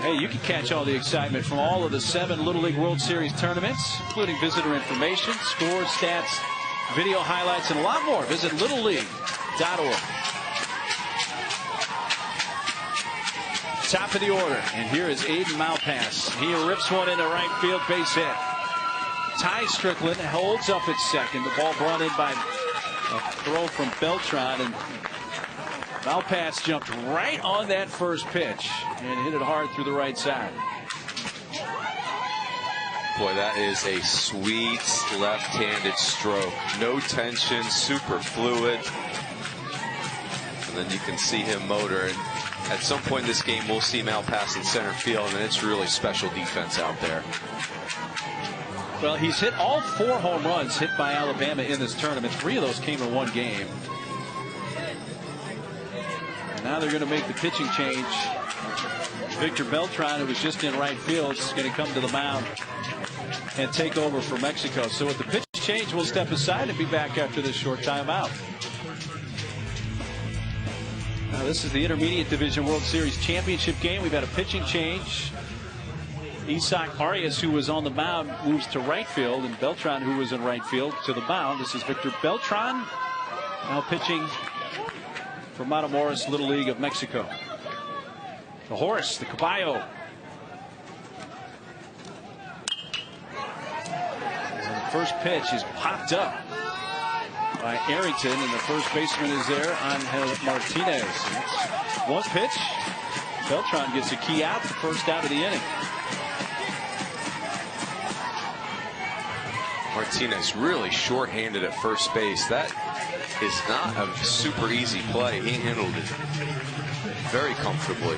S1: Hey, you can catch all the excitement from all of the 7 Little League World Series tournaments, including visitor information, scores, stats, video highlights, and a lot more. Visit littleleague.org. Top of the order, and here is Aiden Malpass. He rips one into right field, base hit. Ty Strickland holds up at second. The ball brought in by a throw from Beltran, and Malpass jumped right on that first pitch and hit it hard through the right side.
S2: Boy, that is a sweet left-handed stroke. No tension, super fluid. And then you can see him motor. And at some point in this game, we'll see Malpass in center field, and it's really special defense out there.
S1: Well, he's hit all 4 home runs hit by Alabama in this tournament. 3 of those came in one game. And now they're going to make the pitching change. Victor Beltran, who was just in right field, is going to come to the mound and take over for Mexico. So with the pitch change, we'll step aside and be back after this short timeout. Now, this is the Intermediate Division World Series Championship game. We've had a pitching change. Isaac Arias, who was on the mound, moves to right field, and Beltran, who was in right field, to the mound. This is Victor Beltran, now pitching for Matamoros Little League of Mexico. The horse, the caballo. And the first pitch is popped up by Arrington, and the first baseman is there, Angel Martinez. It's one pitch. Beltran gets a key out, the first out of the inning.
S2: Martinez really short-handed at first base. That is not a super easy play. He handled it very comfortably.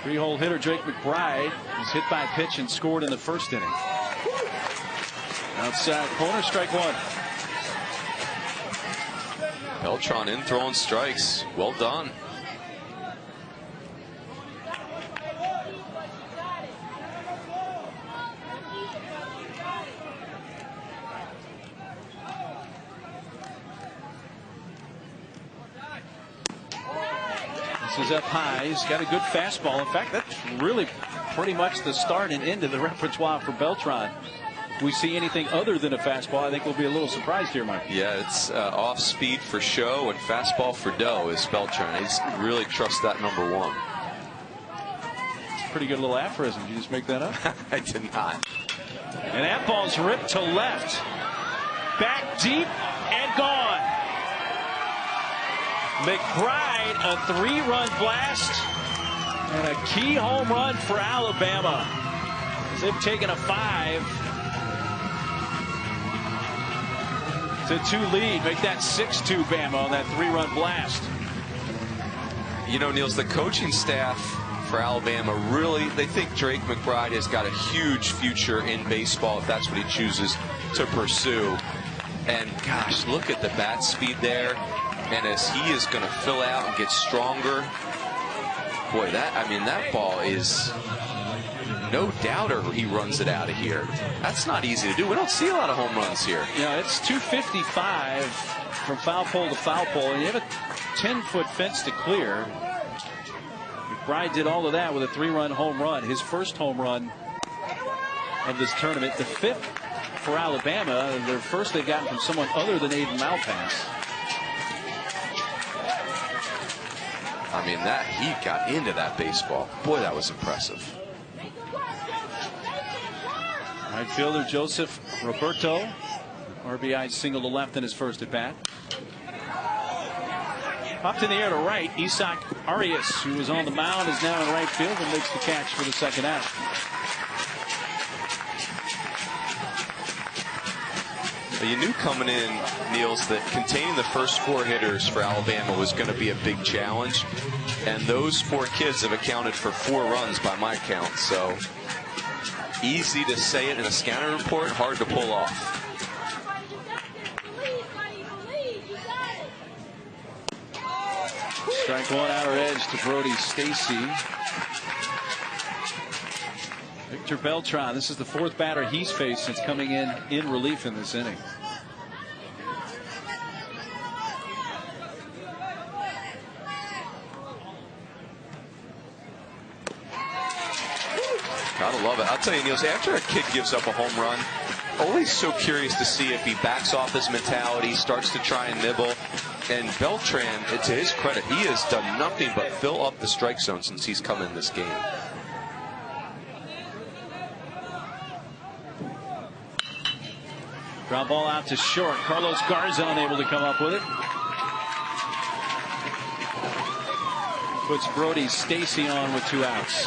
S1: 3-hole hitter Drake McBride was hit by a pitch and scored in the first inning. Outside corner, strike 1.
S2: Beltran in throwing strikes. Well done.
S1: Is up high. He's got a good fastball. In fact, that's really pretty much the start and end of the repertoire for Beltran. If we see anything other than a fastball, I think we'll be a little surprised here, Mike.
S2: Yeah, it's off speed for show and fastball for dough is Beltran. He's really trusts that number 1.
S1: Pretty good little aphorism. Did you just make that up?
S2: I did not.
S1: And that ball's ripped to left. Back deep and gone. McBride, a 3-run blast and a key home run for Alabama. They've taken a 5-2 lead. Make that 6-2 Bama on that 3-run blast.
S2: You know, Niels, the coaching staff for Alabama really, they think Drake McBride has got a huge future in baseball if that's what he chooses to pursue. And gosh, look at the bat speed there. And as he is going to fill out and get stronger, boy, that ball is no doubter he runs it out of here. That's not easy to do. We don't see a lot of home runs here.
S1: Yeah, it's 255 from foul pole to foul pole, and you have a 10-foot fence to clear. McBride did all of that with a 3-run home run, his first home run of this tournament, the 5th for Alabama, their first they've gotten from someone other than Aiden Malpass.
S2: I mean, that he got into that baseball. Boy, that was impressive.
S1: Right fielder Joseph Roberto, RBI single to left in his first at bat. Popped in the air to right. Isak Arias, who was on the mound, is now in right field and makes the catch for the second out.
S2: You knew coming in, Niels, that containing the first 4 hitters for Alabama was going to be a big challenge. And those 4 kids have accounted for 4 runs by my count. So easy to say it in a scouting report, hard to pull off.
S1: Strike one, outer edge to Brody Stacy. Victor Beltran, this is the 4th batter he's faced since coming in relief in this inning.
S2: Gotta love it. I'll tell you, Niels, after a kid gives up a home run, always so curious to see if he backs off his mentality, starts to try and nibble. And Beltran, to his credit, he has done nothing but fill up the strike zone since he's come in this game.
S1: Ground ball out to short. Carlos Garza unable to come up with it. Puts Brody Stacy on with 2 outs.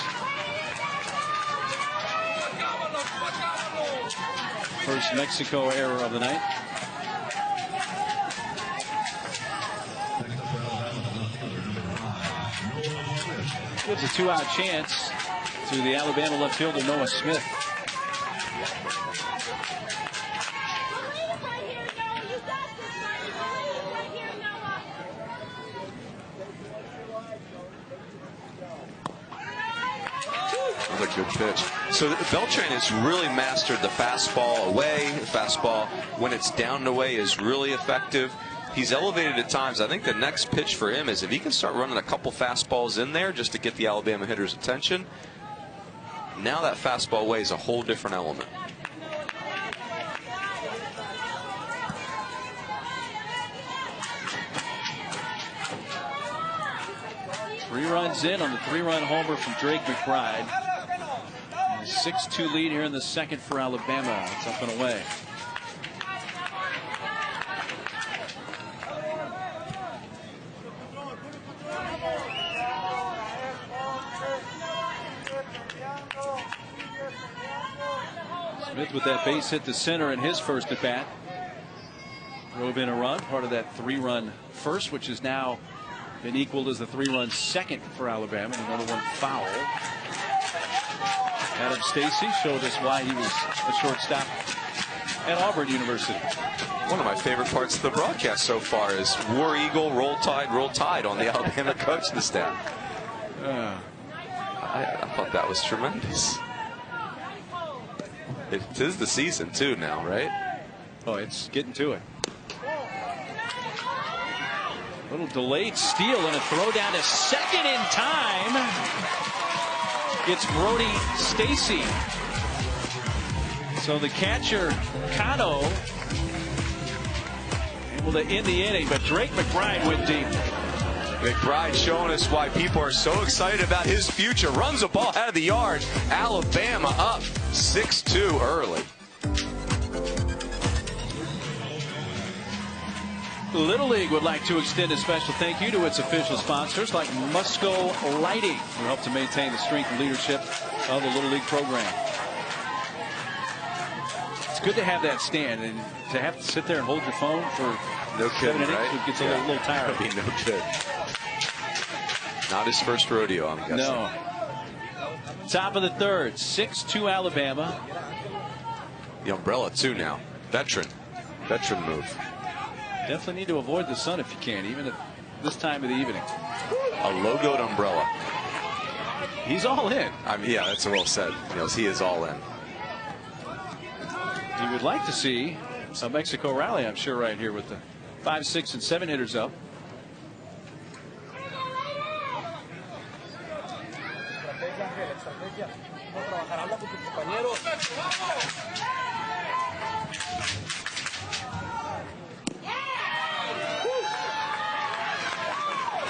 S1: First Mexico error of the night. Gives a 2-out chance to the Alabama left fielder Noah Smith.
S2: Another good pitch. So Beltran has really mastered the fastball away. The fastball when it's down and away is really effective. He's elevated at times. I think the next pitch for him is if he can start running a couple fastballs in there just to get the Alabama hitters' attention. Now that fastball away is a whole different element.
S1: Three runs in on the 3-run homer from Drake McBride. 6-2 lead here in the second for Alabama. It's up and away. Smith with that base hit to center in his first at bat. Drove in a run, part of that 3-run first, which has now been equaled as the 3-run second for Alabama. Another one foul. Adam Stacy showed us why he was a shortstop at Auburn University.
S2: One of my favorite parts of the broadcast so far is War Eagle, Roll Tide on the Alabama coaching staff. I thought that was tremendous. It is the season too now, right?
S1: Oh, it's getting to it. Little delayed steal and a throw down to second in time. It's Brody Stacy. So the catcher, Cano, able to end the inning, but Drake McBride went deep.
S2: McBride showing us why people are so excited about his future. Runs the ball out of the yard. Alabama up 6-2 early.
S1: Little League would like to extend a special thank you to its official sponsors like Musco Lighting, who help to maintain the strength and leadership of the Little League program. It's good to have that stand, and to have to sit there and hold your phone for
S2: no kidding,
S1: 7 innings,
S2: right?
S1: It gets a little tired.
S2: That'd be no kidding. Not his first rodeo, I'm guessing.
S1: No. Top of the third, 6-2 Alabama.
S2: The umbrella too now. Veteran move.
S1: Definitely need to avoid the sun if you can, even at this time of the evening.
S2: A logoed umbrella.
S1: He's all in.
S2: I mean, yeah, that's well said. He is all in.
S1: You would like to see a Mexico rally, I'm sure, right here with the 5, 6, and 7 hitters up.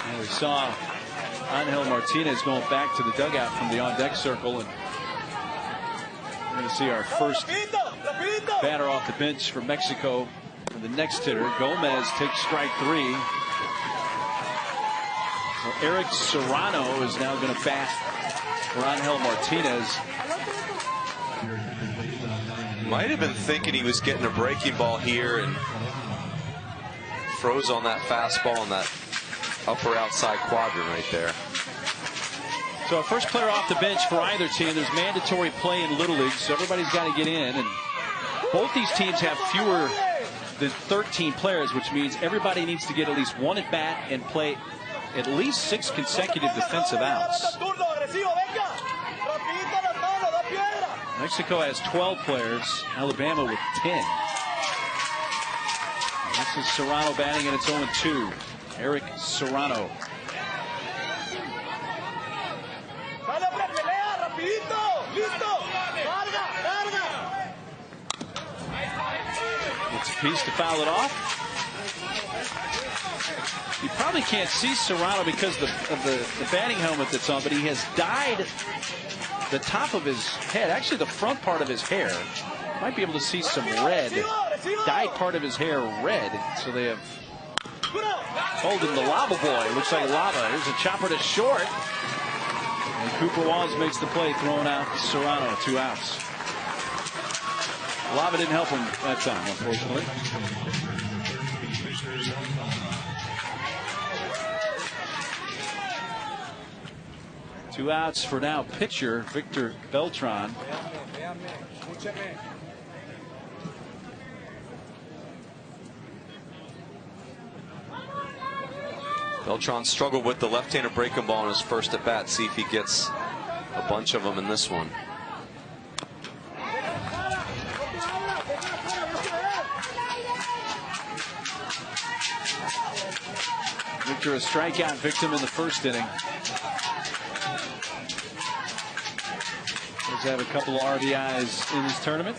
S1: And we saw Angel Martinez going back to the dugout from the on-deck circle, and we're going to see our first batter off the bench for Mexico. And the next hitter, Gomez, takes strike 3. So Eric Serrano is now going to bat for Angel Martinez.
S2: Might have been thinking he was getting a breaking ball here and froze on that fastball on that upper outside quadrant right there.
S1: So our first player off the bench for either team. There's mandatory play in Little League, so everybody's got to get in. And both these teams have fewer than 13 players, which means everybody needs to get at least one at bat and play at least 6 consecutive defensive outs. Mexico has 12 players, Alabama with 10. This is Serrano batting, and it's 0-2. Eric Serrano. It's a piece to foul it off. You probably can't see Serrano because of the batting helmet that's on, but he has dyed the top of his head, actually the front part of his hair. Might be able to see some red, dyed part of his hair red. So they have called him the Lava Boy. Looks like lava. Here's a chopper to short. And Cooper Walls makes the play, throwing out Serrano, 2 outs. Lava didn't help him that time, unfortunately. Two outs for now pitcher Victor Beltran.
S2: Beltran struggled with the left-handed breaking ball in his first at bat. See if he gets a bunch of them in this one.
S1: Victor, a strikeout victim in the first inning. Does have a couple of RBIs in this tournament.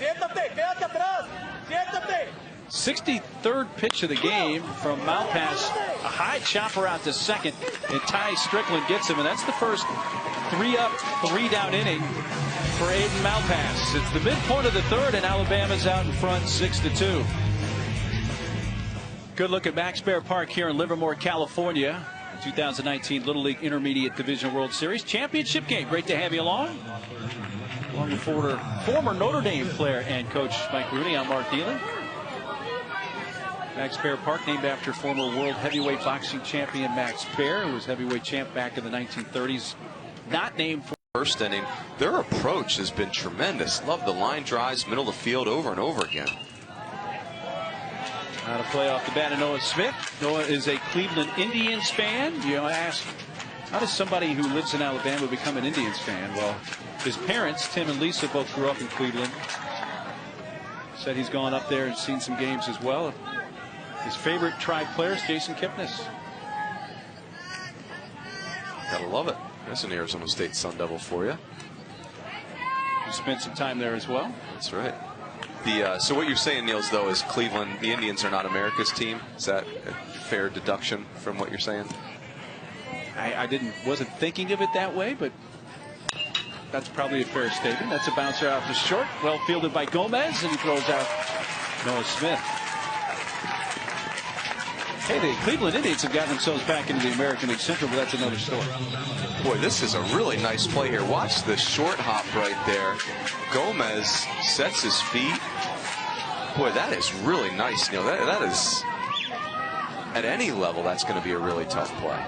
S1: 63rd pitch of the game from Malpass. A high chopper out to second, and Ty Strickland gets him, and that's the first 3-up, 3-down inning for Aiden Malpass. It's the midpoint of the third, and Alabama's out in front 6-2. Good look at Max Baer Park here in Livermore, California. 2019 Little League Intermediate Division World Series Championship game. Great to have you along. Along with former Notre Dame player and coach Mike Rooney, I'm Mark Nealon. Max Baer Park, named after former world heavyweight boxing champion Max Baer, who was heavyweight champ back in the 1930s. Not named for
S2: first inning. Their approach has been tremendous. Love the line drives, middle of the field over and over again.
S1: Now to play off the bat of Noah Smith. Noah is a Cleveland Indians fan. You ask, how does somebody who lives in Alabama become an Indians fan? Well, his parents, Tim and Lisa, both grew up in Cleveland. Said he's gone up there and seen some games as well. His favorite Tribe player is Jason Kipnis.
S2: Gotta love it. That's an Arizona State Sun Devil for you.
S1: You spent some time there as well.
S2: That's right. So what you're saying, Niels, though, is Cleveland, the Indians are not America's team. Is that a fair deduction from what you're saying?
S1: I wasn't thinking of it that way, but that's probably a fair statement. That's a bouncer out to short, well fielded by Gomez, and he throws out Noah Smith. Hey, the Cleveland Indians have gotten themselves back into the American League Central, but that's another story.
S2: Boy, this is a really nice play here. Watch the short hop right there. Gomez sets his feet. Boy, that is really nice. You know, that is, at any level, that's going to be a really tough play.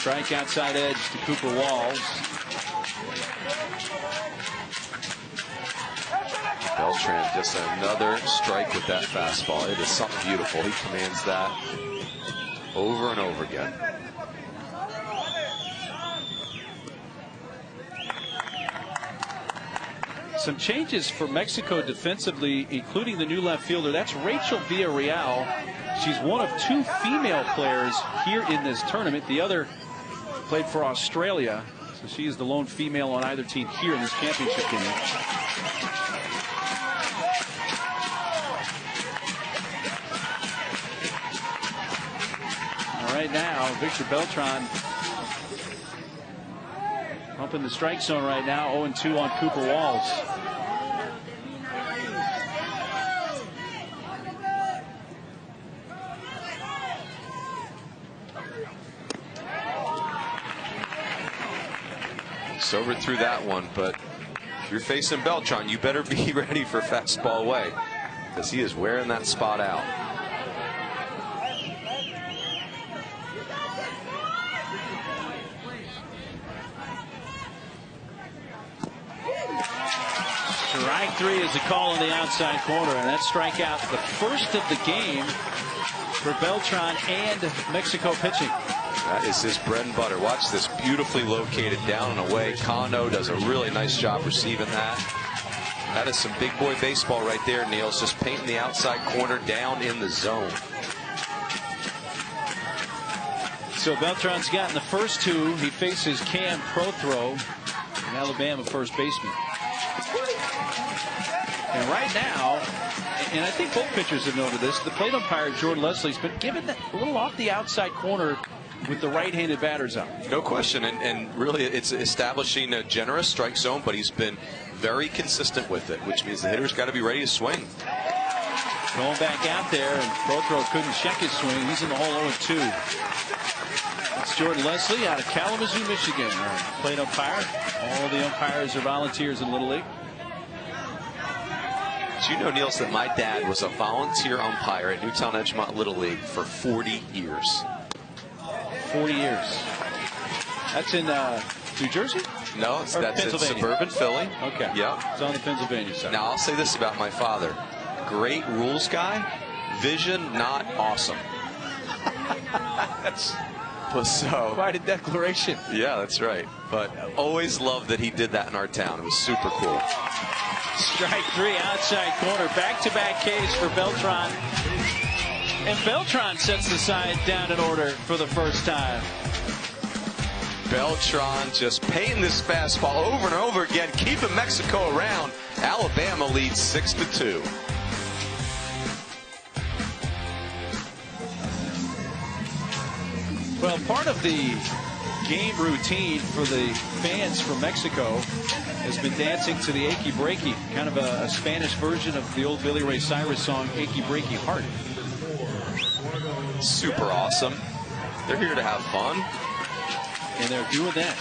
S1: Strike outside edge to Cooper Walls.
S2: Beltran just another strike with that fastball. It is something beautiful. He commands that over and over again.
S1: Some changes for Mexico defensively, including the new left fielder. That's Rachel Villarreal. She's one of 2 female players here in this tournament. The other played for Australia, so she is the lone female on either team here in this championship game. All right, now Victor Beltran up in the strike zone right now. 0-2 on Cooper Walls.
S2: Sobered through that one, but if you're facing Beltran, you better be ready for fastball away, because he is wearing that spot out.
S1: Strike 3 is the call on the outside corner, and that strikeout the first of the game for Beltran and Mexico pitching.
S2: That is his bread and butter. Watch this, beautifully located down and away. Cano does a really nice job receiving that. That is some big boy baseball right there, Neil. It's just painting the outside corner down in the zone.
S1: So Beltran's gotten the first 2. He faces Cam Prothro, an Alabama first baseman. And right now, and I think both pitchers have noted this, the plate umpire, Jordan Leslie's been given a little off the outside corner with the right-handed batters out.
S2: No question, and really it's establishing a generous strike zone, but he's been very consistent with it, which means the hitter's got to be ready to swing.
S1: Going back out there, and Prothro couldn't check his swing. He's in the hole 0-2. It's Jordan Leslie out of Kalamazoo, Michigan. Plate umpire. All the umpires are volunteers in Little League.
S2: Did you know, Niels, that my dad was a volunteer umpire at Newtown Edgemont Little League for 40 years?
S1: 40 years. That's in New Jersey?
S2: No, that's in suburban Philly.
S1: Okay.
S2: Yeah.
S1: It's on the Pennsylvania side.
S2: Now, I'll say this about my father. Great rules guy, vision not awesome.
S1: That's
S2: so
S1: quite a declaration.
S2: Yeah, that's right. But always loved that he did that in our town. It was super cool.
S1: Strike 3 outside corner. Back-to-back Ks for Beltran. And Beltran sets the side down in order for the first time.
S2: Beltran just painting this fastball over and over again, keeping Mexico around. Alabama leads 6-2.
S1: Well, part of the game routine for the fans from Mexico has been dancing to the Achy Breaky, kind of a Spanish version of the old Billy Ray Cyrus song, Achy Breaky Heart.
S2: Super awesome. They're here to have fun.
S1: And they're doing that.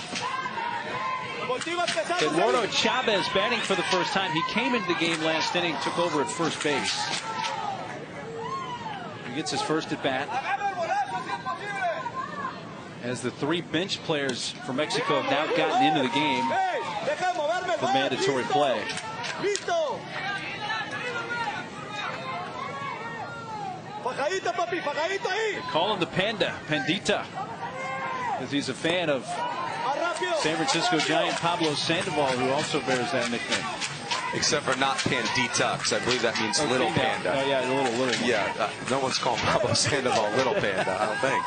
S1: Eduardo Chavez batting for the first time. He came into the game last inning, took over at first base. He gets his first at bat. As the 3 bench players for Mexico have now gotten into the game for mandatory play. They call him the Panda, Pandita, because he's a fan of San Francisco Giant Pablo Sandoval, who also bears that nickname.
S2: Except for not Pandita, because I believe that means little panda.
S1: Oh yeah, little.
S2: Yeah, no one's calling Pablo Sandoval little panda, I don't think.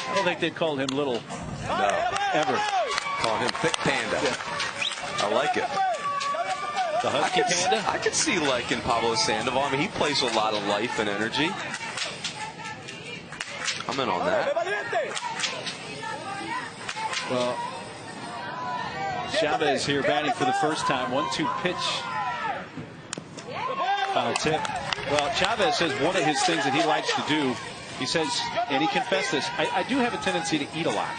S1: I don't think they'd called him little.
S2: No.
S1: Ever.
S2: Calling him thick panda. Yeah. I like it.
S1: The husky panda?
S2: I could see liking Pablo Sandoval. I mean, he plays with a lot of life and energy. I'm in on that.
S1: Well, Chavez here batting for the first time. 1-2 pitch. Final tip. Well, Chavez says one of his things that he likes to do, he says, and he confessed this, I do have a tendency to eat a lot.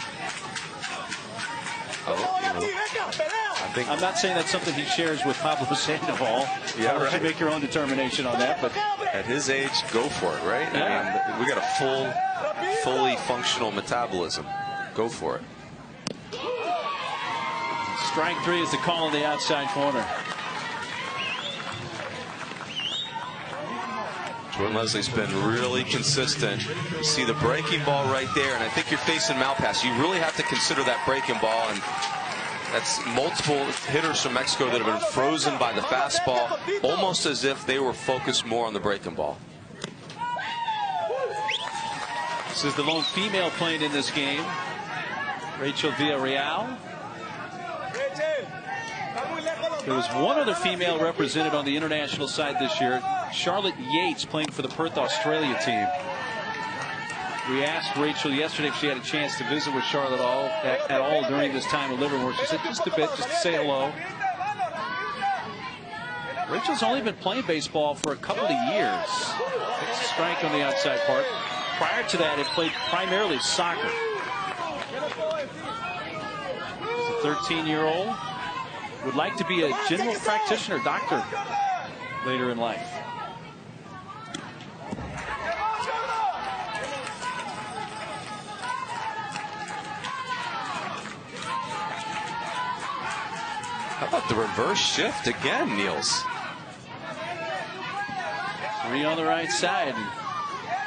S1: I'm not saying that's something he shares with Pablo Sandoval.
S2: Yeah, right.
S1: You should make your own determination on that. But
S2: at his age, go for it, right?
S1: Yeah.
S2: I mean, we got a fully functional metabolism. go for it.
S1: Strike 3 is the call on the outside corner.
S2: Jordan Leslie's been really consistent. You see the breaking ball right there, and I think you're facing Malpass. You really have to consider that breaking ball, and that's multiple hitters from Mexico that have been frozen by the fastball, almost as if they were focused more on the breaking ball.
S1: This is the lone female playing in this game, Rachel Villarreal. There was one other female represented on the international side this year, Charlotte Yates, playing for the Perth, Australia team. We asked Rachel yesterday if she had a chance to visit with Charlotte at all during this time of Livermore. She said just a bit, just to say hello. Rachel's only been playing baseball for a couple of years. It's a strike on the outside part. Prior to that, it played primarily soccer. She's a 13-year-old. Would like to be a general practitioner, doctor, later in life.
S2: How about the reverse shift again, Niels?
S1: 3 on the right side.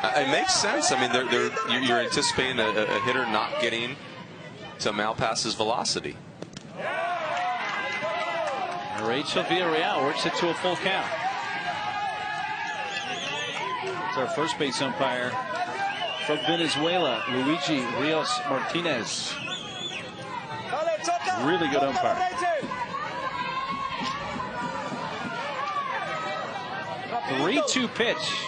S2: It makes sense. I mean, you're anticipating a hitter not getting to Malpass's velocity.
S1: Rachel Villarreal works it to a full count. It's our first base umpire from Venezuela, Luigi Rios Martinez. Really good umpire. A 3-2 pitch.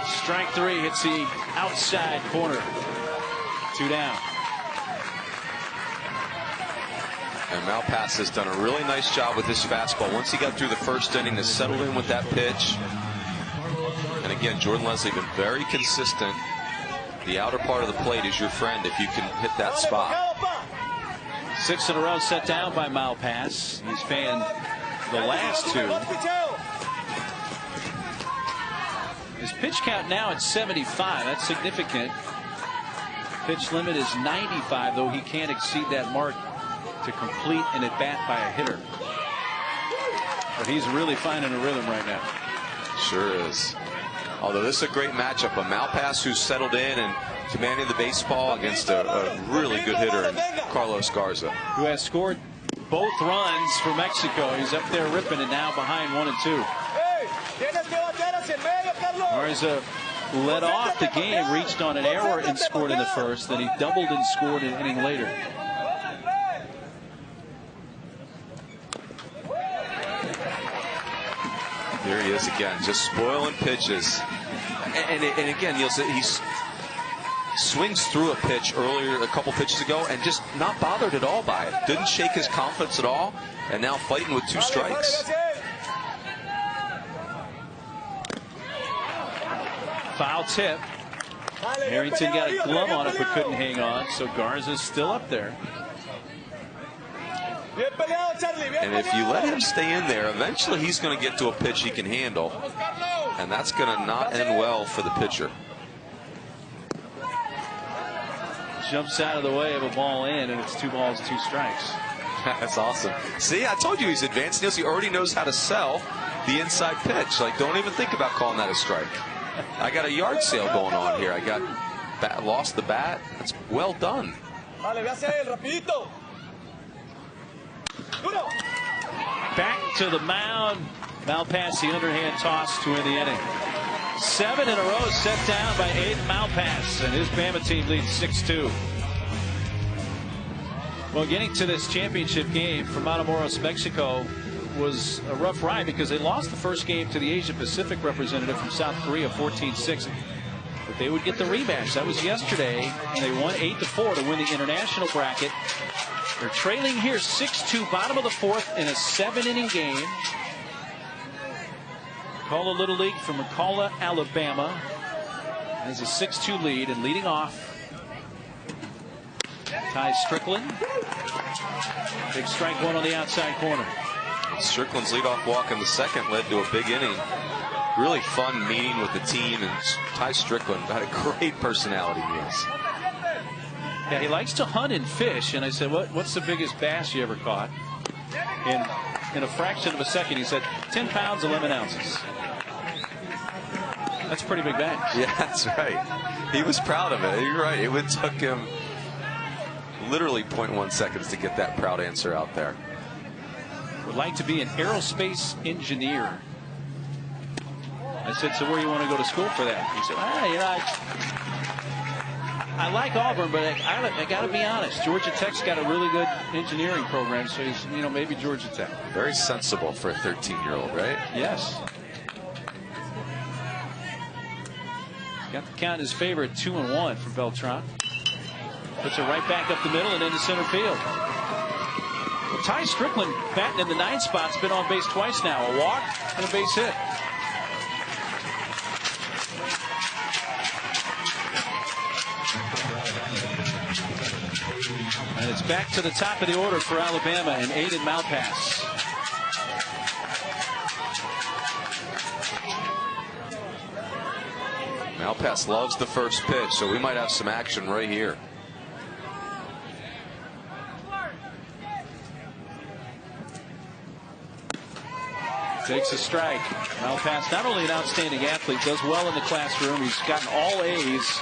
S1: Strike 3 hits the outside corner. 2 down.
S2: And Malpass has done a really nice job with his fastball. Once he got through the first inning, has settled in with that pitch. And again, Jordan Leslie been very consistent. The outer part of the plate is your friend if you can hit that spot.
S1: 6 in a row set down by Malpass. He's fanned the last 2. His pitch count now at 75. That's significant. Pitch limit is 95, though he can't exceed that mark to complete an at-bat by a hitter. But he's really finding a rhythm right now.
S2: Sure is. Although this is a great matchup. A Malpass who's settled in and commanding the baseball against a really good hitter in Carlos Garza,
S1: who has scored both runs for Mexico. He's up there ripping it now behind 1 and 2. Garza led off the game, reached on an error and scored in the first. Then he doubled and scored an inning later.
S2: There he is again, just spoiling pitches. And again, you'll see he swings through a pitch earlier, a couple pitches ago, and just not bothered at all by it. Didn't shake his confidence at all, and now fighting with 2 strikes.
S1: Foul tip. Harrington got a glove on it but couldn't hang on, so Garza's still up there.
S2: And if you let him stay in there, eventually he's going to get to a pitch he can handle, and that's going to not end well for the pitcher.
S1: Jumps out of the way of a ball in, and it's 2 balls, 2 strikes.
S2: That's awesome. See, I told you he's advanced. He already knows how to sell the inside pitch. Like, don't even think about calling that a strike. I got a yard sale going on here. I got lost the bat. That's well done.
S1: Back to the mound. Malpass, the underhand toss to end the inning. 7 in a row set down by Aiden Malpass, and his Bama team leads 6-2. Well, getting to this championship game for Matamoros, Mexico, was a rough ride because they lost the first game to the Asia Pacific representative from South Korea, 14-6. But they would get the rematch. That was yesterday, and they won 8-4 to win the international bracket. They're trailing here 6-2, bottom of the 4th in a 7-inning game. McCullough Little League from McCullough, Alabama, has a 6-2 lead, and leading off, Ty Strickland. Big strike 1 on the outside corner.
S2: Strickland's leadoff walk in the second led to a big inning. really fun meeting with the team, and Ty Strickland had a great personality. Yes.
S1: Yeah, he likes to hunt and fish, and I said, what's the biggest bass you ever caught? In a fraction of a second, he said, 10 pounds, 11 ounces. That's a pretty big bass.
S2: Yeah, that's right. He was proud of it. You're right. It took him literally 0.1 seconds to get that proud answer out there.
S1: Would like to be an aerospace engineer. I said, so where do you want to go to school for that? He said, I like Auburn, but I got to be honest. Georgia Tech's got a really good engineering program, so he's, maybe Georgia Tech.
S2: Very sensible for a 13-year-old, right?
S1: Yes. Got the count in his favor at 2-1 for Beltran. Puts it right back up the middle and into center field. Well, Ty Strickland batting in the 9th spot's been on base twice now. A walk and a base hit. And it's back to the top of the order for Alabama and Aiden Malpass.
S2: Malpass loves the first pitch, so we might have some action right here.
S1: Takes a strike. Malpass, not only an outstanding athlete, does well in the classroom. He's gotten all A's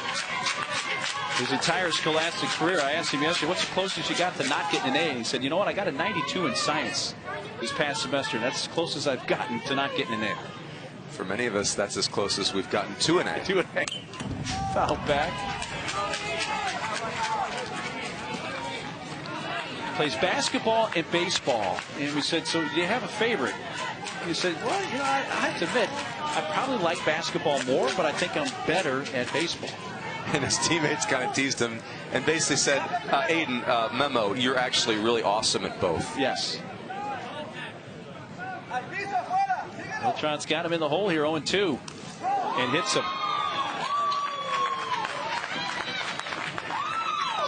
S1: his entire scholastic career. I asked him yesterday, what's the closest you got to not getting an A? He said, you know what, I got a 92 in science this past semester. That's as close as I've gotten to not getting an A.
S2: For many of us, that's as close as we've gotten to an A.
S1: To an A. Foul back. Plays basketball and baseball. And we said, so do you have a favorite? He said, well, I have to admit, I probably like basketball more, but I think I'm better at baseball.
S2: And his teammates kind of teased him and basically said, Aiden, memo, you're actually really awesome at both.
S1: Yes. Beltran's got him in the hole here, 0-2, and hits him.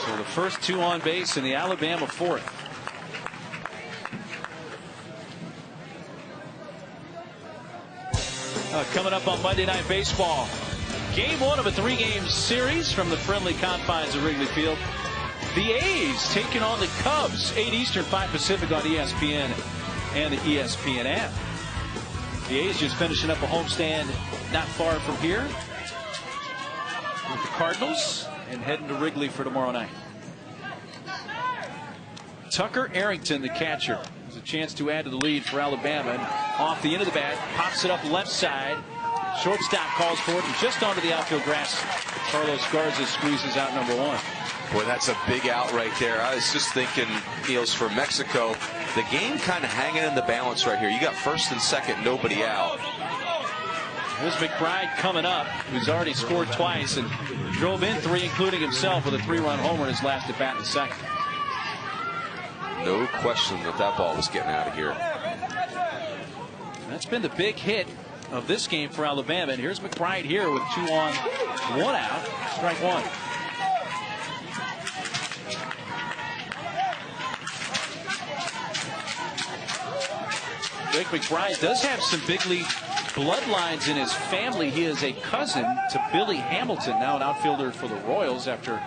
S1: So the first 2 on base in the Alabama 4th. Coming up on Monday Night Baseball. Game 1 of a 3-game series from the friendly confines of Wrigley Field. The A's taking on the Cubs, 8 Eastern, 5 Pacific on ESPN and the ESPN app. The A's just finishing up a homestand not far from here with the Cardinals and heading to Wrigley for tomorrow night. Tucker Arrington, the catcher, has a chance to add to the lead for Alabama. And off the end of the bat, pops it up left side. Shortstop calls for it, and just onto the outfield grass, Carlos Garza squeezes out number 1.
S2: Boy, that's a big out right there. I was just thinking, Niels, for Mexico, the game kind of hanging in the balance right here. You got first and second, nobody out.
S1: Here's McBride coming up, who's already scored twice and drove in 3, including himself, with a 3-run homer in his last at bat in the second.
S2: No question that ball was getting out of here.
S1: That's been the big hit of this game for Alabama. And here's McBride here with 2 on, 1 out, strike 1. Jake McBride does have some big league bloodlines in his family. He is a cousin to Billy Hamilton, now an outfielder for the Royals after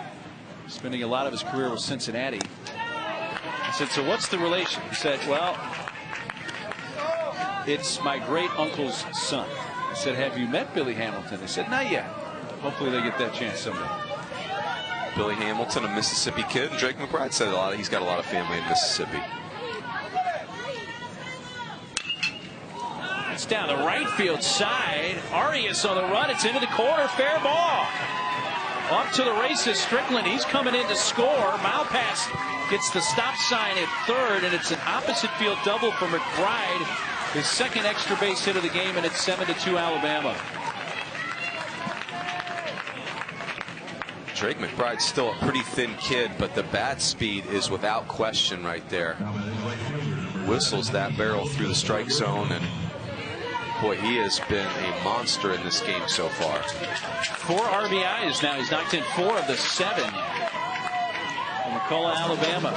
S1: spending a lot of his career with Cincinnati. I said, so what's the relation? He said, well, it's my great uncle's son. I said, have you met Billy Hamilton? They said, not yet. Hopefully they get that chance someday.
S2: Billy Hamilton, a Mississippi kid. Drake McBride said he's got a lot of family in Mississippi.
S1: It's down the right field side. Arias on the run. It's into the corner. Fair ball. Off to the races. Strickland. He's coming in to score. Malpass gets the stop sign at third, and it's an opposite field double for McBride. His second extra base hit of the game, and it's 7-2 Alabama.
S2: Drake McBride's still a pretty thin kid, but the bat speed is without question right there. Whistles that barrel through the strike zone, and boy, he has been a monster in this game so far.
S1: 4 RBIs now. He's knocked in 4 of the 7 from McCullough, Alabama.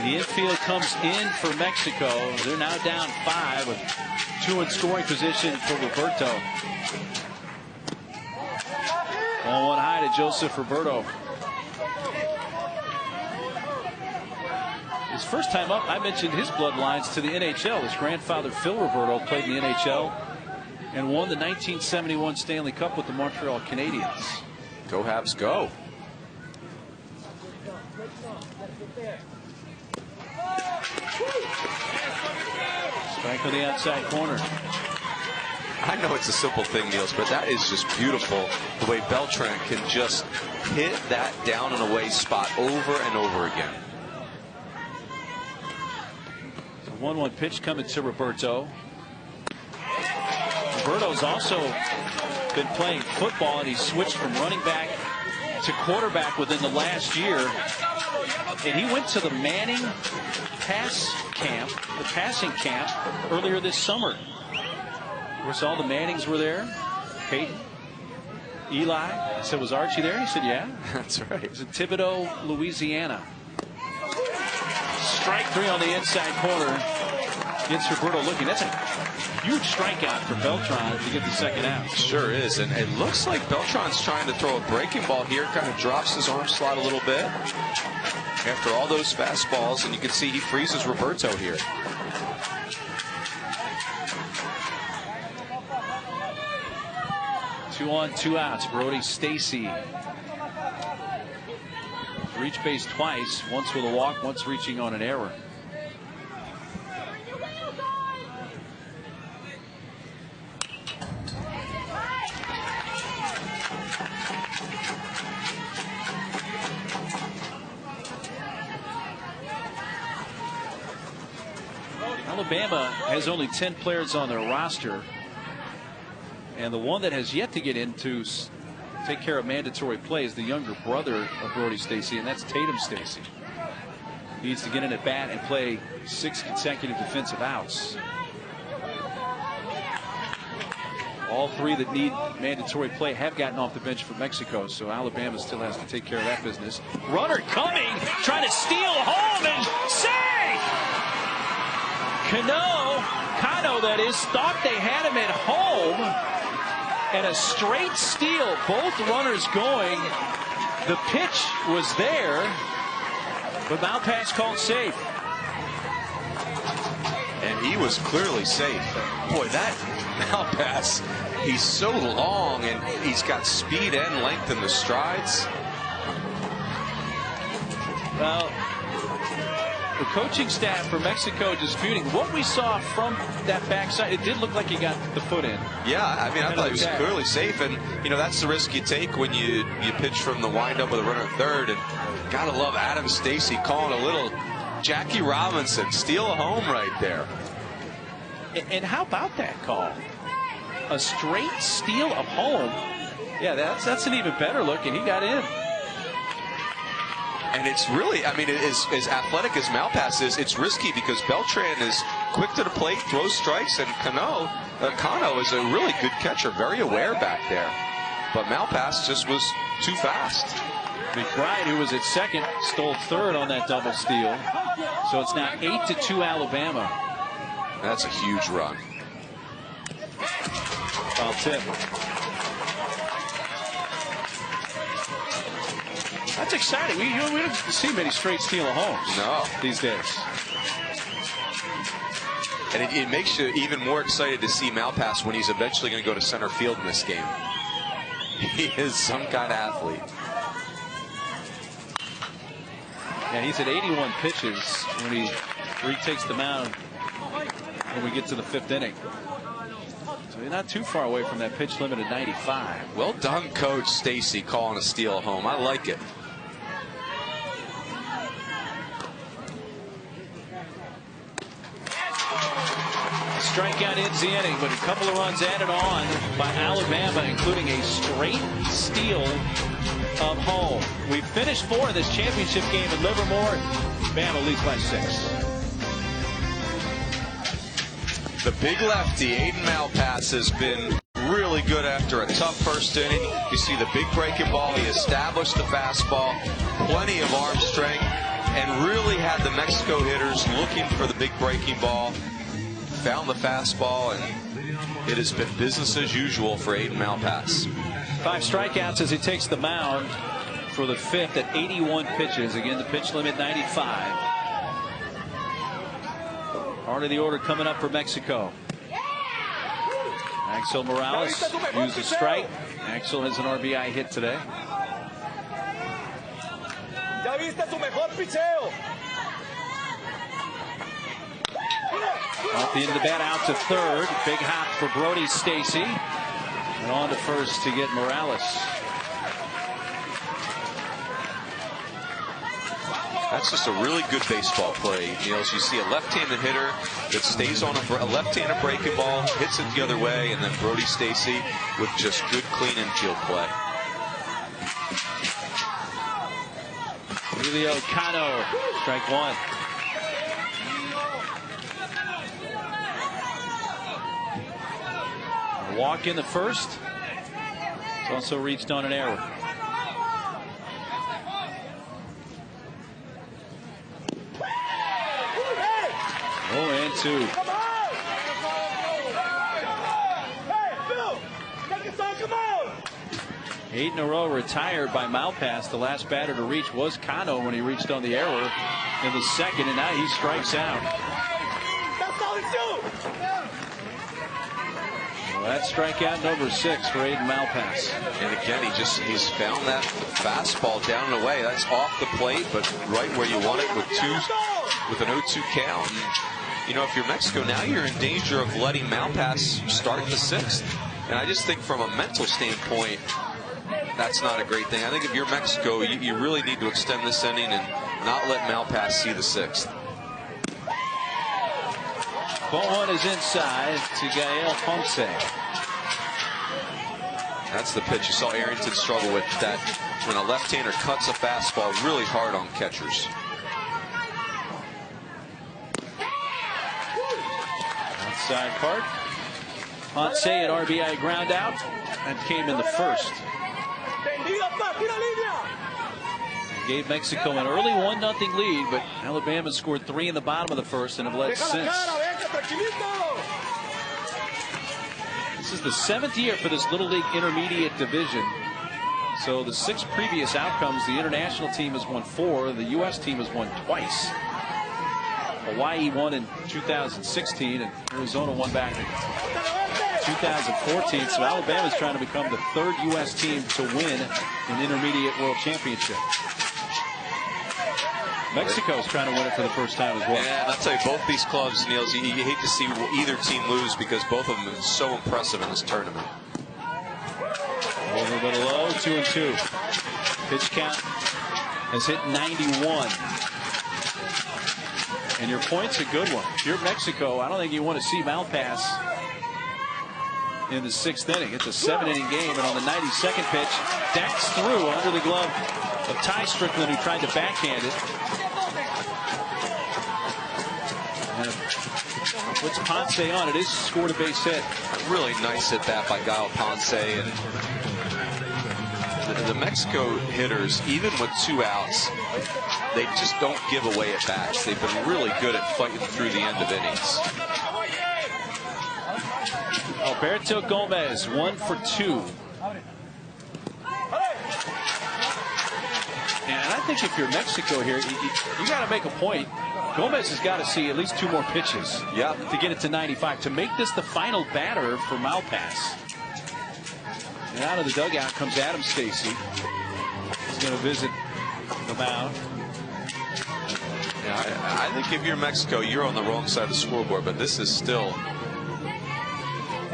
S1: The infield comes in for Mexico. They're now down 5 with 2 in scoring position for Roberto. 1-1 high to Joseph Roberto. His first time up, I mentioned his bloodlines to the NHL. His grandfather, Phil Roberto, played in the NHL and won the 1971 Stanley Cup with the Montreal Canadiens.
S2: Go Habs, go.
S1: Strike on the outside corner.
S2: I know it's a simple thing, Niels, but that is just beautiful. The way Beltran can just hit that down and away spot over and over again.
S1: So 1-1 pitch coming to Roberto. Roberto's also been playing football, and he switched from running back to quarterback within the last year. And he went to the Manning pass camp, the passing camp, earlier this summer. Of course, all the Mannings were there. Peyton, Eli. I said, was Archie there? He said, yeah.
S2: That's right.
S1: It was in Thibodaux, Louisiana. Strike 3 on the inside corner against Roberto looking. That's a huge strikeout for Beltran to get the second out.
S2: Sure is. And it looks like Beltran's trying to throw a breaking ball here. Kind of drops his arm slot a little bit after all those fastballs. And you can see he freezes Roberto here.
S1: Two on, 2 outs. Brody Stacy reached base twice, once with a walk, once reaching on an error. Alabama has only 10 players on their roster. And the one that has yet to get in to take care of mandatory play is the younger brother of Brody Stacy, and that's Tatum Stacy. He needs to get in at bat and play 6 consecutive defensive outs. All 3 that need mandatory play have gotten off the bench for Mexico, so Alabama still has to take care of that business. Runner coming, trying to steal home and save! Cano, that is, thought they had him at home. And a straight steal, both runners going. The pitch was there, but Malpass called safe.
S2: And he was clearly safe. Boy, that Malpass, he's so long and he's got speed and length in the strides.
S1: Well, the coaching staff for Mexico disputing what we saw from that backside. It did look like he got the foot in.
S2: Yeah, I mean, I thought he was clearly safe, and you know that's the risk you take when you pitch from the windup with a runner at third. And gotta love Adam Stacy calling a little Jackie Robinson steal a home right there.
S1: And how about that call? A straight steal of home. Yeah, that's an even better look, and he got in.
S2: And it's really, I mean, as athletic as Malpass is, it's risky because Beltran is quick to the plate, throws strikes, and Cano is a really good catcher, very aware back there. But Malpass just was too fast.
S1: McBride, who was at second, stole third on that double steal. So it's now 8-2 Alabama.
S2: That's a huge run.
S1: Foul tip. That's exciting. We don't see many straight steal of homes these days.
S2: And it makes you even more excited to see Malpass when he's eventually going to go to center field in this game. He is some kind of athlete.
S1: Yeah, he's at 81 pitches when he retakes the mound when we get to the 5th inning. So he's not too far away from that pitch limit at 95.
S2: Well done, Coach Stacy, calling a steal home. I like it.
S1: Strikeout ends the inning, but a couple of runs added on by Alabama, including a straight steal of home. We finished 4 in this championship game in Livermore. Bama leads by 6.
S2: The big lefty, Aiden Malpass, has been really good after a tough first inning. You see the big breaking ball. He established the fastball. Plenty of arm strength. and really had the Mexico hitters looking for the big breaking ball. Found the fastball, and it has been business as usual for Aiden Malpass.
S1: 5 strikeouts as he takes the mound for the 5th at 81 pitches. Again, the pitch limit 95. Part of the order coming up for Mexico. Axel Morales used a strike. Axel has an RBI hit today. Off the end of the bat, out to third. Big hop for Brody Stacy. And on to first to get Morales.
S2: That's just a really good baseball play. As you see a left-handed hitter that stays on a left-handed breaking ball, hits it the other way, and then Brody Stacy with just good, clean infield play.
S1: Julio Cano, strike 1. A walk in the first. It's also reached on an error. Oh, and 2. Eight in a row retired by Malpass. The last batter to reach was Cano when he reached on the error in the second, and now he strikes out. Well, that's strikeout number 6 for Aiden Malpass.
S2: And again, he's found that fastball down and away. That's off the plate, but right where you want it with an 0-2 count. And, if you're Mexico now, you're in danger of letting Malpass start the 6th. And I just think from a mental standpoint, that's not a great thing. I think if you're Mexico, you really need to extend this inning and not let Malpass see the 6th.
S1: Ball 1 is inside to Gael Ponce.
S2: That's the pitch you saw Arrington struggle with, that when a left-hander cuts a fastball really hard on catchers.
S1: Outside part. Ponce an RBI ground out. That came in the first. Gave Mexico an early 1-0 lead, but Alabama scored 3 in the bottom of the first and have led since. This is the 7th year for this Little League Intermediate Division. So the 6 previous outcomes, the international team has won 4, the U.S. team has won twice. Hawaii won in 2016, and Arizona won back in 2014. So Alabama's trying to become the 3rd U.S. team to win an Intermediate World Championship. Mexico's trying to win it for the first time as well.
S2: Yeah, and I'll tell you, both these clubs, Niels, you hate to see either team lose because both of them are so impressive in this tournament.
S1: Over but low, 2-2. Pitch count has hit 91. And your point's a good one. If you're Mexico, I don't think you want to see Malpass in the 6th inning. It's a 7-inning game, and on the 92nd pitch, that's through under the glove of Ty Strickland, who tried to backhand it. And puts Ponce on. It is scored a base hit.
S2: A really nice at bat by Gael Ponce. And the Mexico hitters, even with 2 outs, they just don't give away at bats. They've been really good at fighting through the end of innings.
S1: Alberto Gomez, 1 for 2. And I think if you're Mexico here, you got to make a point. Gomez has got to see at least 2 more pitches to get it to 95 to make this the final batter for Malpass. And out of the dugout comes Adam Stacy. He's going to visit the mound.
S2: Yeah, I think if you're Mexico, you're on the wrong side of the scoreboard, but this is still,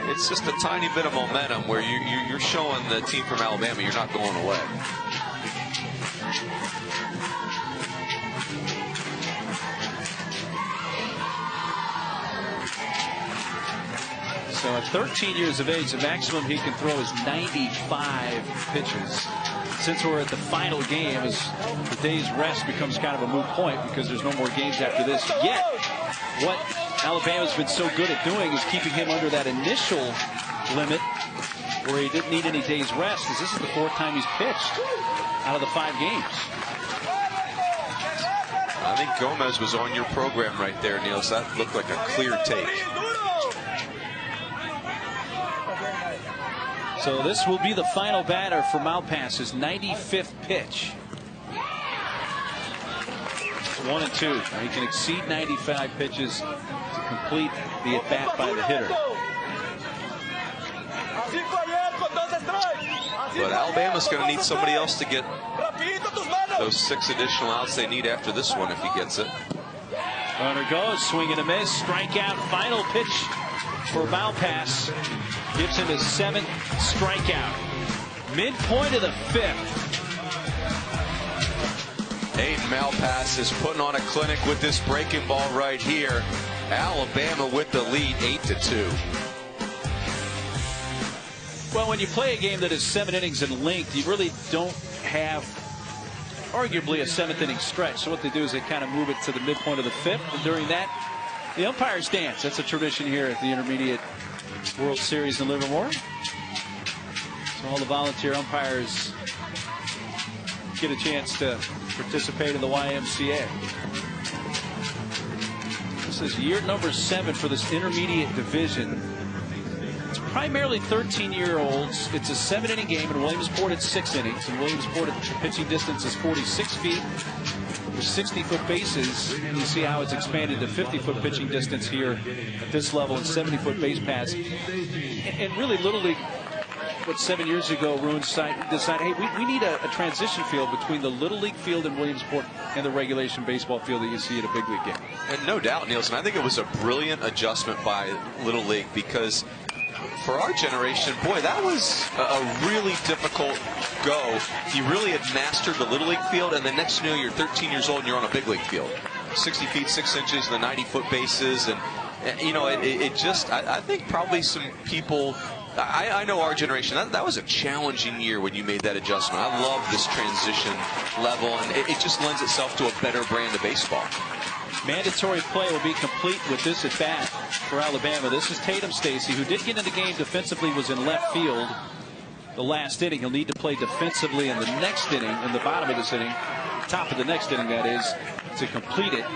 S2: it's just a tiny bit of momentum where you're showing the team from Alabama you're not going away.
S1: So at 13 years of age, the maximum he can throw is 95 pitches. Since we're at the final game, as the day's rest becomes kind of a moot point because there's no more games after this. Yet, what Alabama's been so good at doing is keeping him under that initial limit where he didn't need any days rest, as this is the 4th time he's pitched out of the 5 games.
S2: I think Gomez was on your program right there, Neil, so that looked like a clear take.
S1: So this will be the final batter for Malpass's 95th pitch. It's 1-2. He can exceed 95 pitches to complete the at-bat by the hitter.
S2: But Alabama's going to need somebody else to get those 6 additional outs they need after this one if he gets it.
S1: Runner goes, swing and a miss, strikeout, final pitch for Malpass. Gives him his 7th strikeout. Midpoint of the 5th.
S2: Hayden Malpass is putting on a clinic with this breaking ball right here. Alabama with the lead, 8-2.
S1: Well, when you play a game that is 7 innings in length, you really don't have arguably a 7th inning stretch. So what they do is they kind of move it to the midpoint of the 5th. And during that, the umpires dance. That's a tradition here at the Intermediate World Series in Livermore. So all the volunteer umpires get a chance to participate in the YMCA. This is year number 7 for this intermediate division. It's primarily 13-year-olds. It's a 7-inning game. In Williamsport, it's 6 innings. In Williamsport, the pitching distance is 46 feet. There's 60-foot bases. And you see how it's expanded to 50-foot pitching distance here at this level and 70-foot base paths. And really, Little League, 7 years ago, Ruin decided, hey, we need a transition field between the Little League field in Williamsport and the regulation baseball field that you see at a big league game.
S2: And no doubt, Nielsen, I think it was a brilliant adjustment by Little League because for our generation, boy, that was a really difficult go. You really had mastered the Little League field, and the next thing you know, you're 13 years old and you're on a big league field. 60 feet, 6 inches, and the 90-foot bases. And you know, it just, I think probably some people, I know our generation, that was a challenging year when you made that adjustment. I love this transition level, and it just lends itself to a better brand of baseball.
S1: Mandatory play will be complete with this at bat for Alabama. This is Tatum Stacy, who did get in the game defensively, was in left field the last inning. He'll need to play defensively in the next inning, in the bottom of this inning, top of the next inning, that is, to complete it.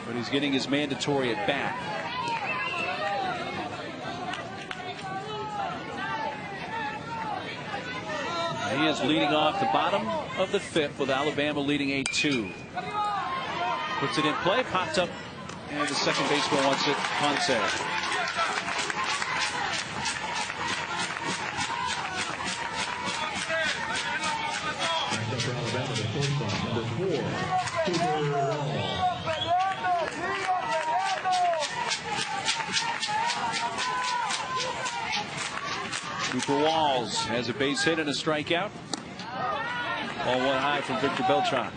S1: But he's getting his mandatory at bat. He is leading off the bottom of the 5th with Alabama leading 8-2. Puts it in play, popped up, and the second baseman wants it. Ponce. Cooper Walls has a base hit and a strikeout. Ball one high from Victor Beltran.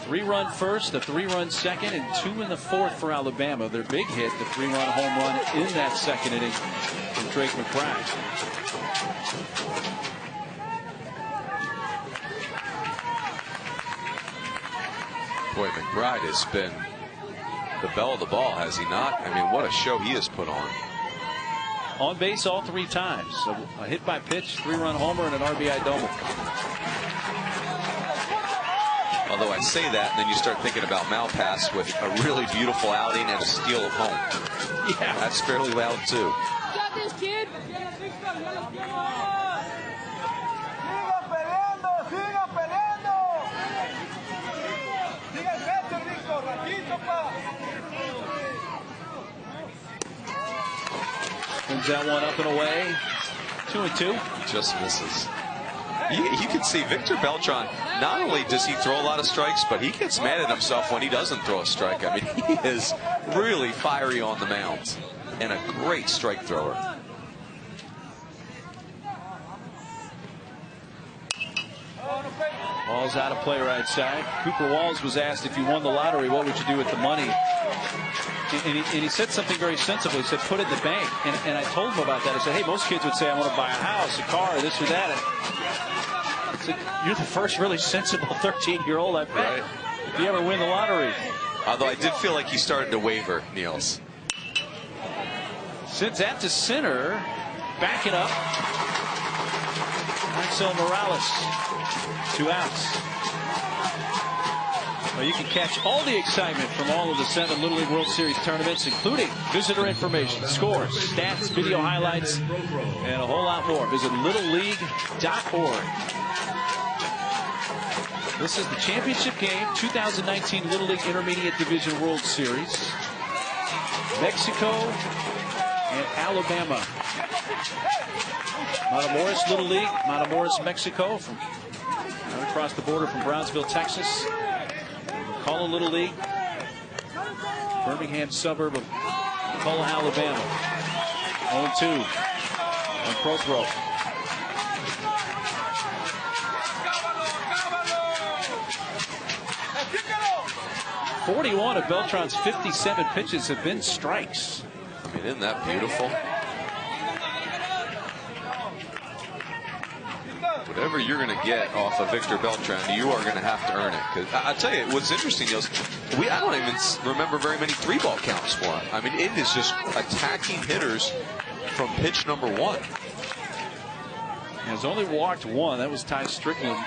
S1: Three-run first, a 3-run second, and 2 in the 4th for Alabama. Their big hit, the 3-run home run in that second inning from Drake McBride.
S2: Boy, McBride has been the belle of the ball, has he not? I mean, what a show he has put on.
S1: On base all 3 times. So a hit by pitch, 3-run homer, and an RBI double.
S2: Although I say that, and then you start thinking about Malpass with a really beautiful outing and a steal of home.
S1: Yeah.
S2: That's fairly loud, too.
S17: Got this, kid.
S1: Brings that one up and away. 2-2.
S2: Just misses. You can see Victor Beltran, not only does he throw a lot of strikes, but he gets mad at himself when he doesn't throw a strike. I mean, he is really fiery on the mound and a great strike thrower.
S1: Ball's out of play right side. Cooper Walls was asked if you won the lottery, what would you do with the money? And he said something very sensible. He said, put it in the bank. And I told him about that. I said, hey, most kids would say, I want to buy a house, a car, or this or that. And I said, you're the first really sensible 13-year-old I've met. Right. If you ever win the lottery.
S2: Although I did feel like he started to waver, Niels.
S1: Sends that to center. Back it up. Axel Morales, 2 outs. Well, you can catch all the excitement from all of the 7 Little League World Series tournaments, including visitor information, scores, stats, video highlights, and a whole lot more. Visit littleleague.org. This is the championship game, 2019 Little League Intermediate Division World Series. Mexico and Alabama. Matamoros Little League, Matamoros, Mexico, from right across the border from Brownsville, Texas. McCullough Little League, Birmingham suburb of McCullough, Alabama. 0-2 on Prothrow. .41 of Beltran's 57 pitches have been strikes.
S2: I mean, isn't that beautiful? Whatever you're going to get off of Victor Beltran, you are going to have to earn it. Because I tell you, what's interesting is I don't even remember very many 3-ball counts for him. I mean, it is just attacking hitters from pitch number 1.
S1: He has only walked 1. That was Ty Strickland.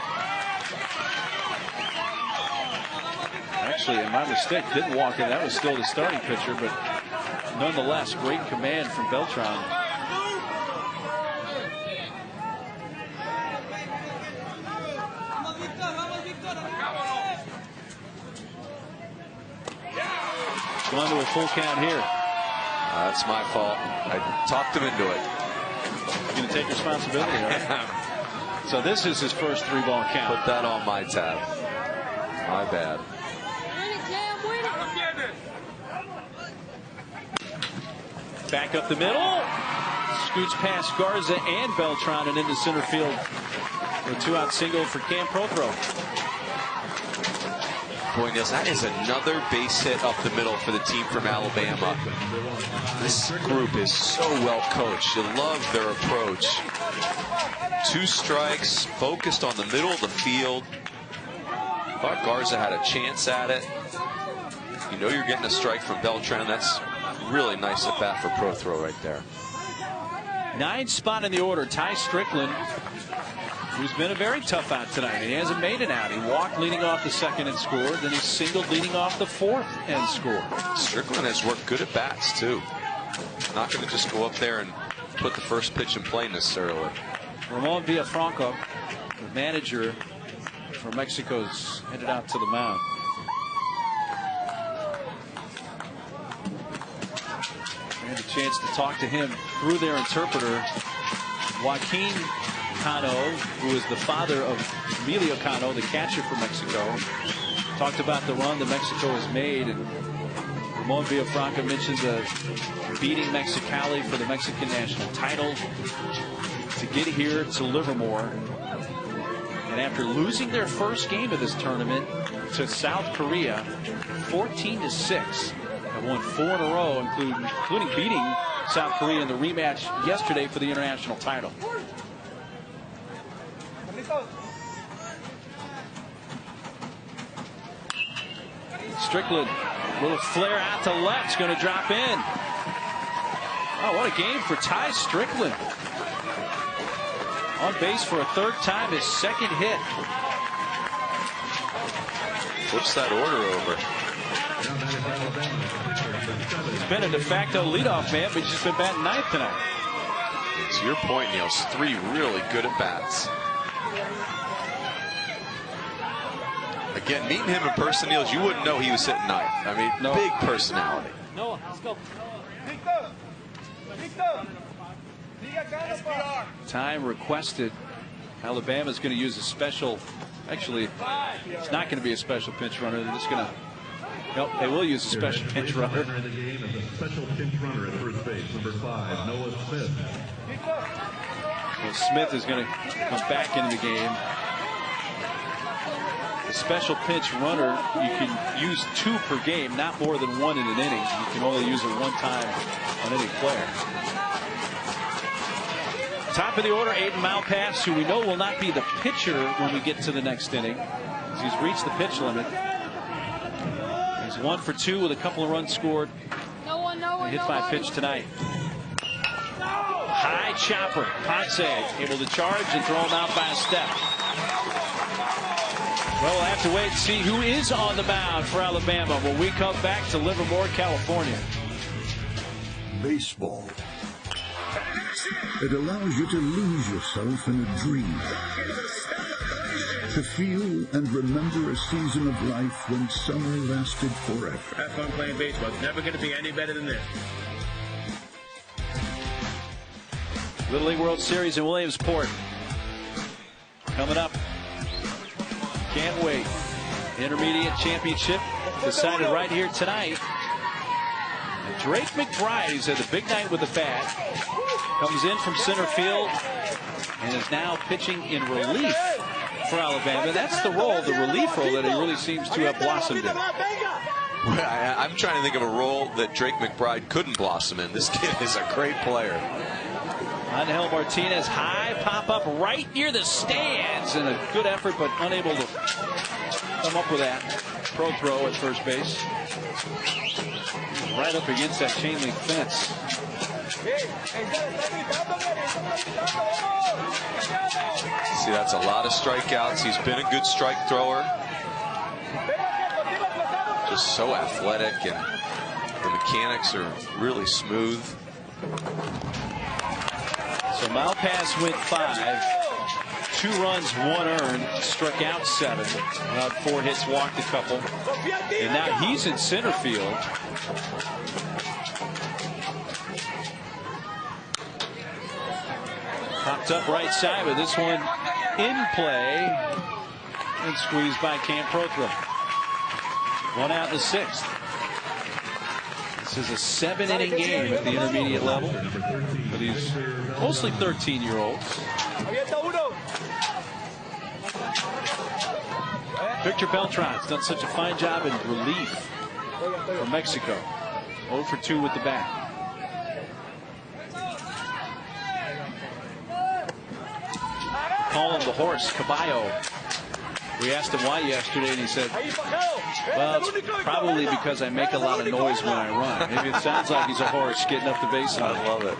S1: Actually, my mistake, didn't walk in. That was still the starting pitcher, but nonetheless, great command from Beltran. Going to a full count here.
S2: That's my fault. I talked him into it.
S1: You're going to take responsibility, right? So this is his first 3-ball count.
S2: Put that on my tab. My bad.
S1: Back up the middle. Scoots past Garza and Beltran and into center field. A 2-out single for Cam Prothrow.
S2: Boy, Niels, that is another base hit up the middle for the team from Alabama. This group is so well coached. You love their approach. 2 strikes, focused on the middle of the field. Thought Garza had a chance at it. You know you're getting a strike from Beltran. That's really nice at bat for Prothrow right there.
S1: 9th spot in the order, Ty Strickland, who's been a very tough out tonight. He hasn't made an out. He walked leading off the 2nd and scored. Then he singled leading off the 4th and scored.
S2: Strickland has worked good at bats too. Not going to just go up there and put the first pitch in play necessarily.
S1: Ramon Villafranco, the manager for Mexico's headed out to the mound. I had a chance to talk to him through their interpreter, Joaquin Cano, who is the father of Emilio Cano, the catcher for Mexico. Talked about the run that Mexico has made, and Ramon Villafranca mentioned the beating Mexicali for the Mexican national title to get here to Livermore. And after losing their first game of this tournament to South Korea 14-6, have won 4 in a row, including beating South Korea in the rematch yesterday for the international title. Strickland, little flare out to left, it's going to drop in. Oh, what a game for Ty Strickland. On base for a 3rd time, his 2nd hit.
S2: Flips that order over.
S1: He's been a de facto leadoff man, but he's just been batting 9th tonight.
S2: To your point, Niels, 3 really good at bats. Again, meeting him in person, Niels, you wouldn't know he was hitting 9th. I mean, no. Big personality.
S1: Noah, let's go. Time requested. Alabama's going to use a special. Actually, it's not going to be a special pinch runner. They're just going to. Nope, they will use a special pinch runner.
S17: Special pinch runner at first base, number 5, Noah Smith.
S1: So Smith is going to come back into the game. A special pinch runner, you can use 2 per game, not more than 1 in an inning. You can only use it 1 time on any player. Top of the order, Aiden Malpass, who we know will not be the pitcher when we get to the next inning. He's reached the pitch limit. He's 1 for 2 with a couple of runs scored. He hit by pitch tonight. high chopper. Ponce able to charge and throw him out by a step. Well, we'll have to wait and see who is on the mound for Alabama when we come back to Livermore, California.
S18: Baseball. It allows you to lose yourself in a dream. To feel and remember a season of life when summer lasted forever.
S19: Have fun playing baseball. It's never going to be any better than this.
S1: Little League World Series in Williamsport coming up. Can't wait. Intermediate championship decided right here tonight. And Drake McBride, who's had a big night with the bat, comes in from center field and is now pitching in relief for Alabama. That's the role, the relief role, that he really seems to have blossomed in.
S2: I'm trying to think of a role that Drake McBride couldn't blossom in. This kid is a great player.
S1: Angel Martinez, high pop up right near the stands, and a good effort, but unable to come up with that. Pro throw at first base. Right up against that chain link fence.
S2: See, that's a lot of strikeouts. He's been a good strike thrower. Just so athletic, and the mechanics are really smooth.
S1: So Malpass went 5, 2 runs, 1 earned, struck out 7, allowed 4 hits, walked a couple, and now he's in center field. Popped up right side, but this one in play and squeezed by Cam Prothro. 1 out in the 6th. This is a 7-inning game at the intermediate level for these mostly 13-year-olds. Victor Beltran's done such a fine job in relief for Mexico. 0 for 2 with the bat. Call him the horse, Caballo. We asked him why yesterday, and he said, well, it's probably because I make a lot of noise when I run. Maybe it sounds like he's a horse getting up the base.
S2: I love it.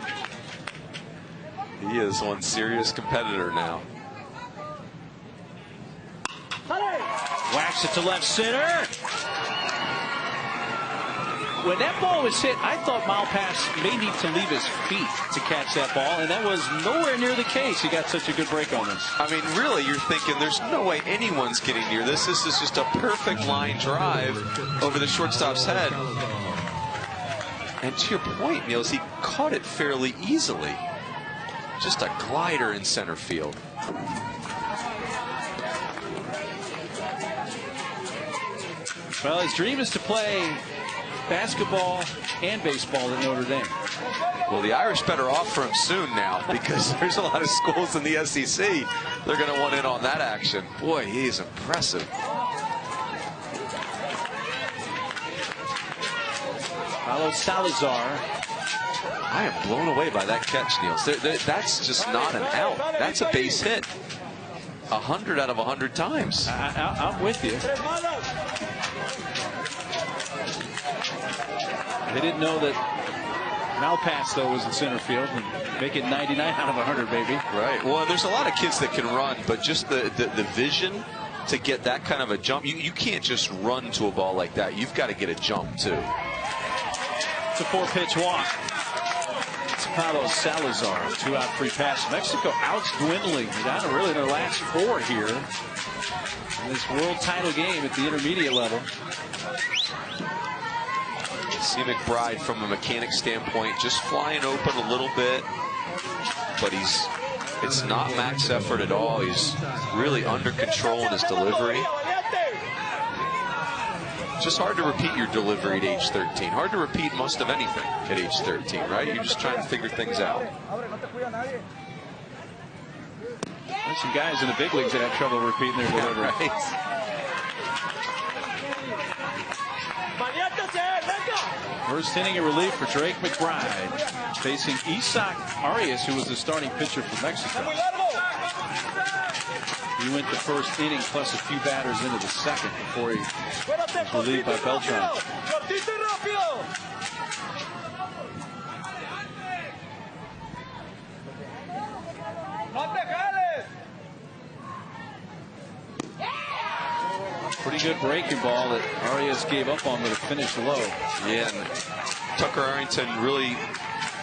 S2: He is one serious competitor now.
S1: Whacks it to left center. When that ball was hit, I thought Malpass may need to leave his feet to catch that ball, and that was nowhere near the case. He got such a good break on this.
S2: I mean, really, you're thinking there's no way anyone's getting near this. This is just a perfect line drive over the shortstop's head. And to your point, Niels, he caught it fairly easily. Just a glider in center field.
S1: Well, his dream is to play basketball and baseball at Notre Dame.
S2: Well, the Irish better off for him soon now, because there's a lot of schools in the SEC. They're going to want in on that action. Boy, he is impressive.
S1: Carlos Salazar.
S2: I am blown away by that catch, Niels. That's just not an out. That's a base hit. 100 out of 100 times.
S1: I'm with you. They didn't know that Malpass, though, was in center field, and make it 99 out of 100, baby.
S2: Right. Well, there's a lot of kids that can run, but just the vision to get that kind of a jump. You can't just run to a ball like that. You've got to get a jump, too.
S1: It's a 4-pitch walk. It's Carlos Salazar. 2 out, 3 pass. Mexico outdwindling. They're down to really their last 4 here in this world title game at the intermediate level.
S2: See McBride from a mechanic standpoint just flying open a little bit, but it's not max effort at all. He's really under control in his delivery. Just hard to repeat your delivery at age 13. Hard to repeat most of anything at age 13, right? You're just trying to figure things out.
S1: There's some guys in the big leagues that have trouble repeating their delivery.
S2: Right.
S1: First inning of relief for Drake McBride, facing Isaac Arias, who was the starting pitcher for Mexico. He went the first inning plus a few batters into the second before he was relieved by Beltran. Pretty good breaking ball that Arias gave up on, but it finished low.
S2: Yeah, and Tucker Arrington really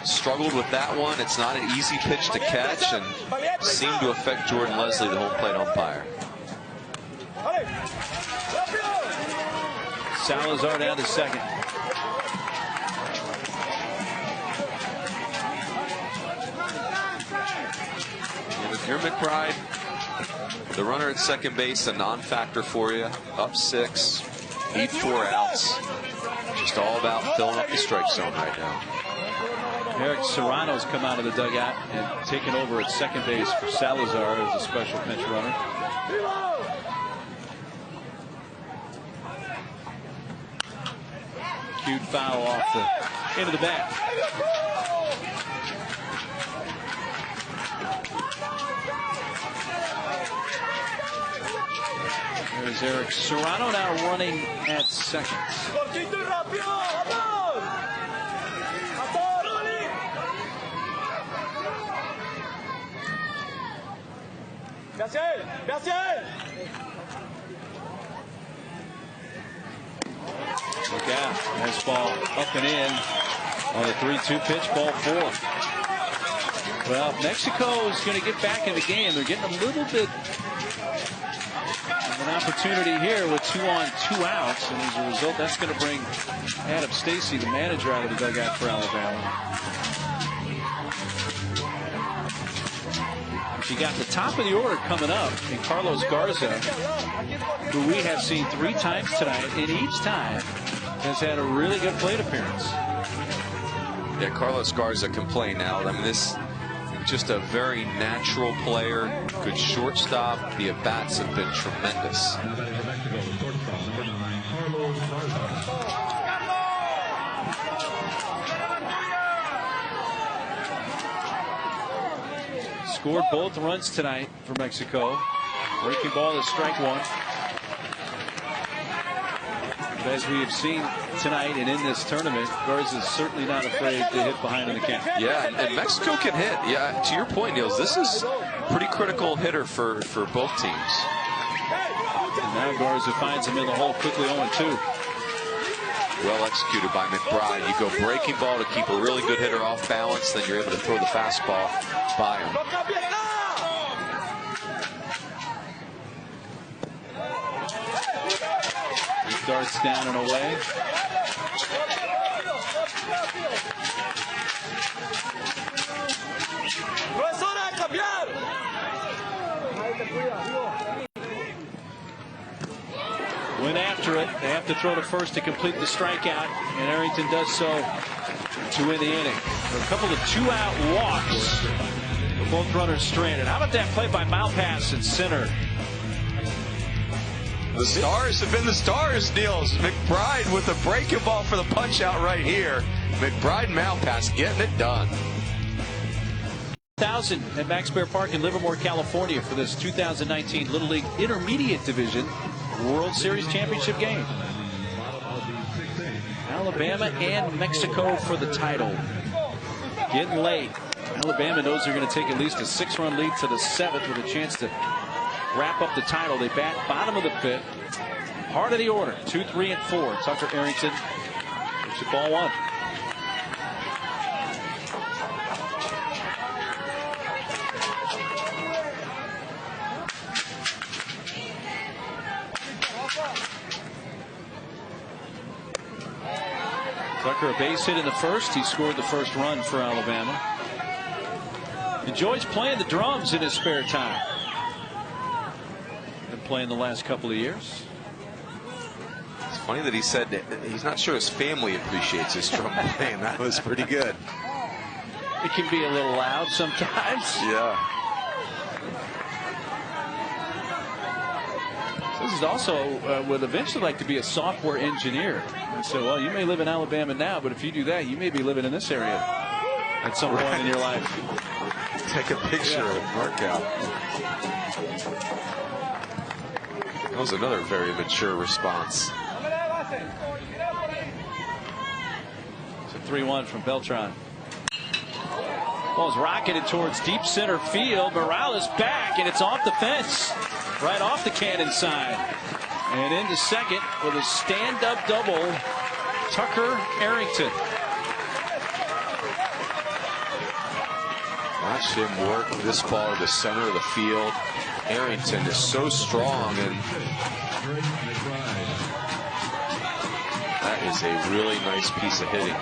S2: struggled with that one. It's not an easy pitch to catch and seemed to affect Jordan Leslie, the home plate umpire.
S1: Salazar down to second.
S2: And if you're McBride, the runner at second base, a non-factor for you. Up 6, need 4 outs. Just all about filling up the strike zone right now.
S1: Eric Serrano's come out of the dugout and taken over at second base for Salazar as a special pinch runner. Cute foul off the into the bat. There's Eric Serrano now running at second. Look out. Nice ball up and in on the 3-2 pitch, ball 4. Well, Mexico is going to get back in the game. They're getting a little bit of an opportunity here with 2 on, 2 outs. And as a result, that's going to bring Adam Stacy, the manager, out of the dugout for Alabama. You got the top of the order coming up in Carlos Garza, who we have seen 3 times tonight, and each time has had a really good plate appearance.
S2: Yeah, Carlos Garza can play now. I mean, this just a very natural player, good shortstop. The at-bats have been tremendous.
S1: Scored both runs tonight for Mexico. Breaking ball is strike 1. But as we have seen tonight and in this tournament, Garza is certainly not afraid to hit behind in the count.
S2: Yeah, and Mexico can hit. Yeah, to your point, Niels, this is a pretty critical hitter for both teams.
S1: And now Garza finds him in the hole quickly, 0-2.
S2: Well executed by McBride. You go breaking ball to keep a really good hitter off balance, then you're able to throw the fastball by him.
S1: He darts down and away. Went after it. They have to throw to first to complete the strikeout, and Arrington does so to win the inning. A couple of 2-out walks. Both runners stranded. How about that play by Malpass in center?
S2: The Stars have been the Stars, Niels. McBride with a breaking ball for the punch out right here. McBride and Malpass getting it done.
S1: 1,000 at Max Bear Park in Livermore, California for this 2019 Little League Intermediate Division World Series Championship game. Alabama and Mexico for the title. Getting late. Alabama knows they're going to take at least a 6-run lead to the 7th with a chance to wrap up the title. They bat bottom of the 5th. Heart of the order, 2, 3, and 4. Tucker Arrington puts it ball 1. Tucker, a base hit in the first. He scored the first run for Alabama. Enjoys playing the drums in his spare time. Been playing the last couple of years.
S2: It's funny that he said that he's not sure his family appreciates his drum playing. That was pretty good.
S1: It can be a little loud sometimes.
S2: Yeah.
S1: This is also would eventually like to be a software engineer. And so, well, you may live in Alabama now, but if you do that, you may be living in this area at some point in your life.
S2: Take a picture and work out. That was another very mature response.
S1: It's a 3-1 from Beltran. Ball's rocketed towards deep center field. Morales back, and it's off the fence. Right off the cannon side. And into second with a stand-up double, Tucker Arrington.
S2: Watch him work this ball to the center of the field. Arrington is so strong, and that is a really nice piece of hitting.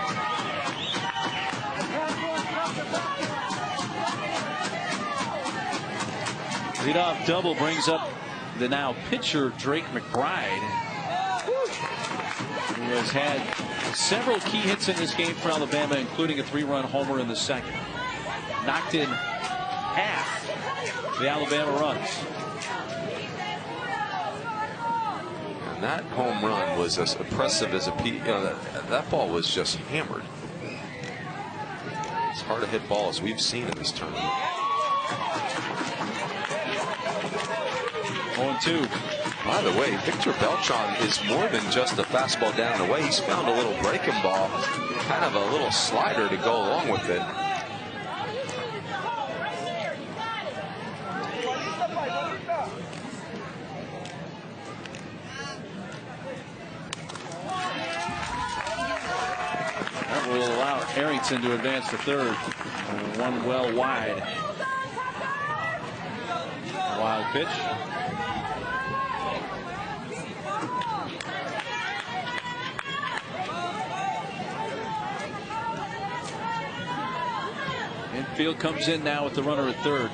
S1: Leadoff double brings up the now pitcher Drake McBride, who has had several key hits in this game for Alabama, including a 3-run homer in the second. Knocked in half the Alabama runs.
S2: And that home run was as impressive as that ball was just hammered. It's hard to hit balls we've seen in this tournament.
S1: 0-2.
S2: By the way, Victor Beltran is more than just a fastball down the way. He's found a little breaking ball, kind of a little slider to go along with it.
S1: That will allow Arrington to advance to third. One well wide. Wild pitch. Infield comes in now with the runner at third.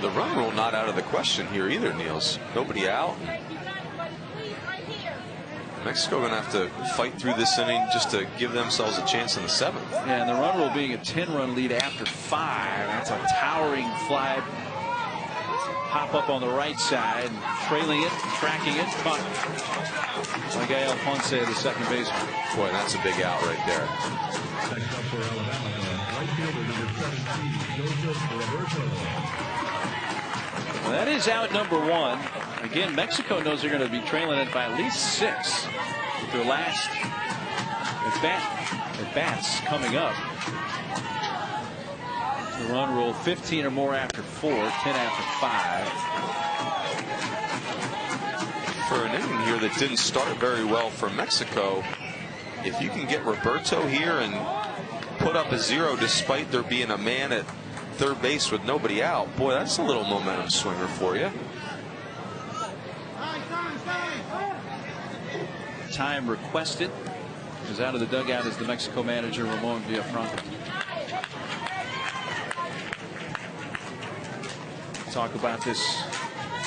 S2: The run rule not out of the question here either, Niels. Nobody out. Mexico going to have to fight through this inning just to give themselves a chance in the 7th.
S1: Yeah, and the run rule being a 10-run lead after 5. That's a towering fly. Pop up on the right side, trailing it, tracking it, caught by Gael Ponce, the second baseman.
S2: Boy, that's a big out right there.
S17: Next up for Alabama, right fielder number 17, Joseph Roberto.
S1: Well, that is out number 1. Again, Mexico knows they're going to be trailing it by at least 6 with their last at-bats coming up. The run rule 15 or more after 4, 10 after 5.
S2: For an inning here that didn't start very well for Mexico, if you can get Roberto here and put up a 0 despite there being a man at third base with nobody out, boy, that's a little momentum swinger for you.
S1: Time requested. Is out of the dugout as the Mexico manager Ramon Villafranca. Talk about this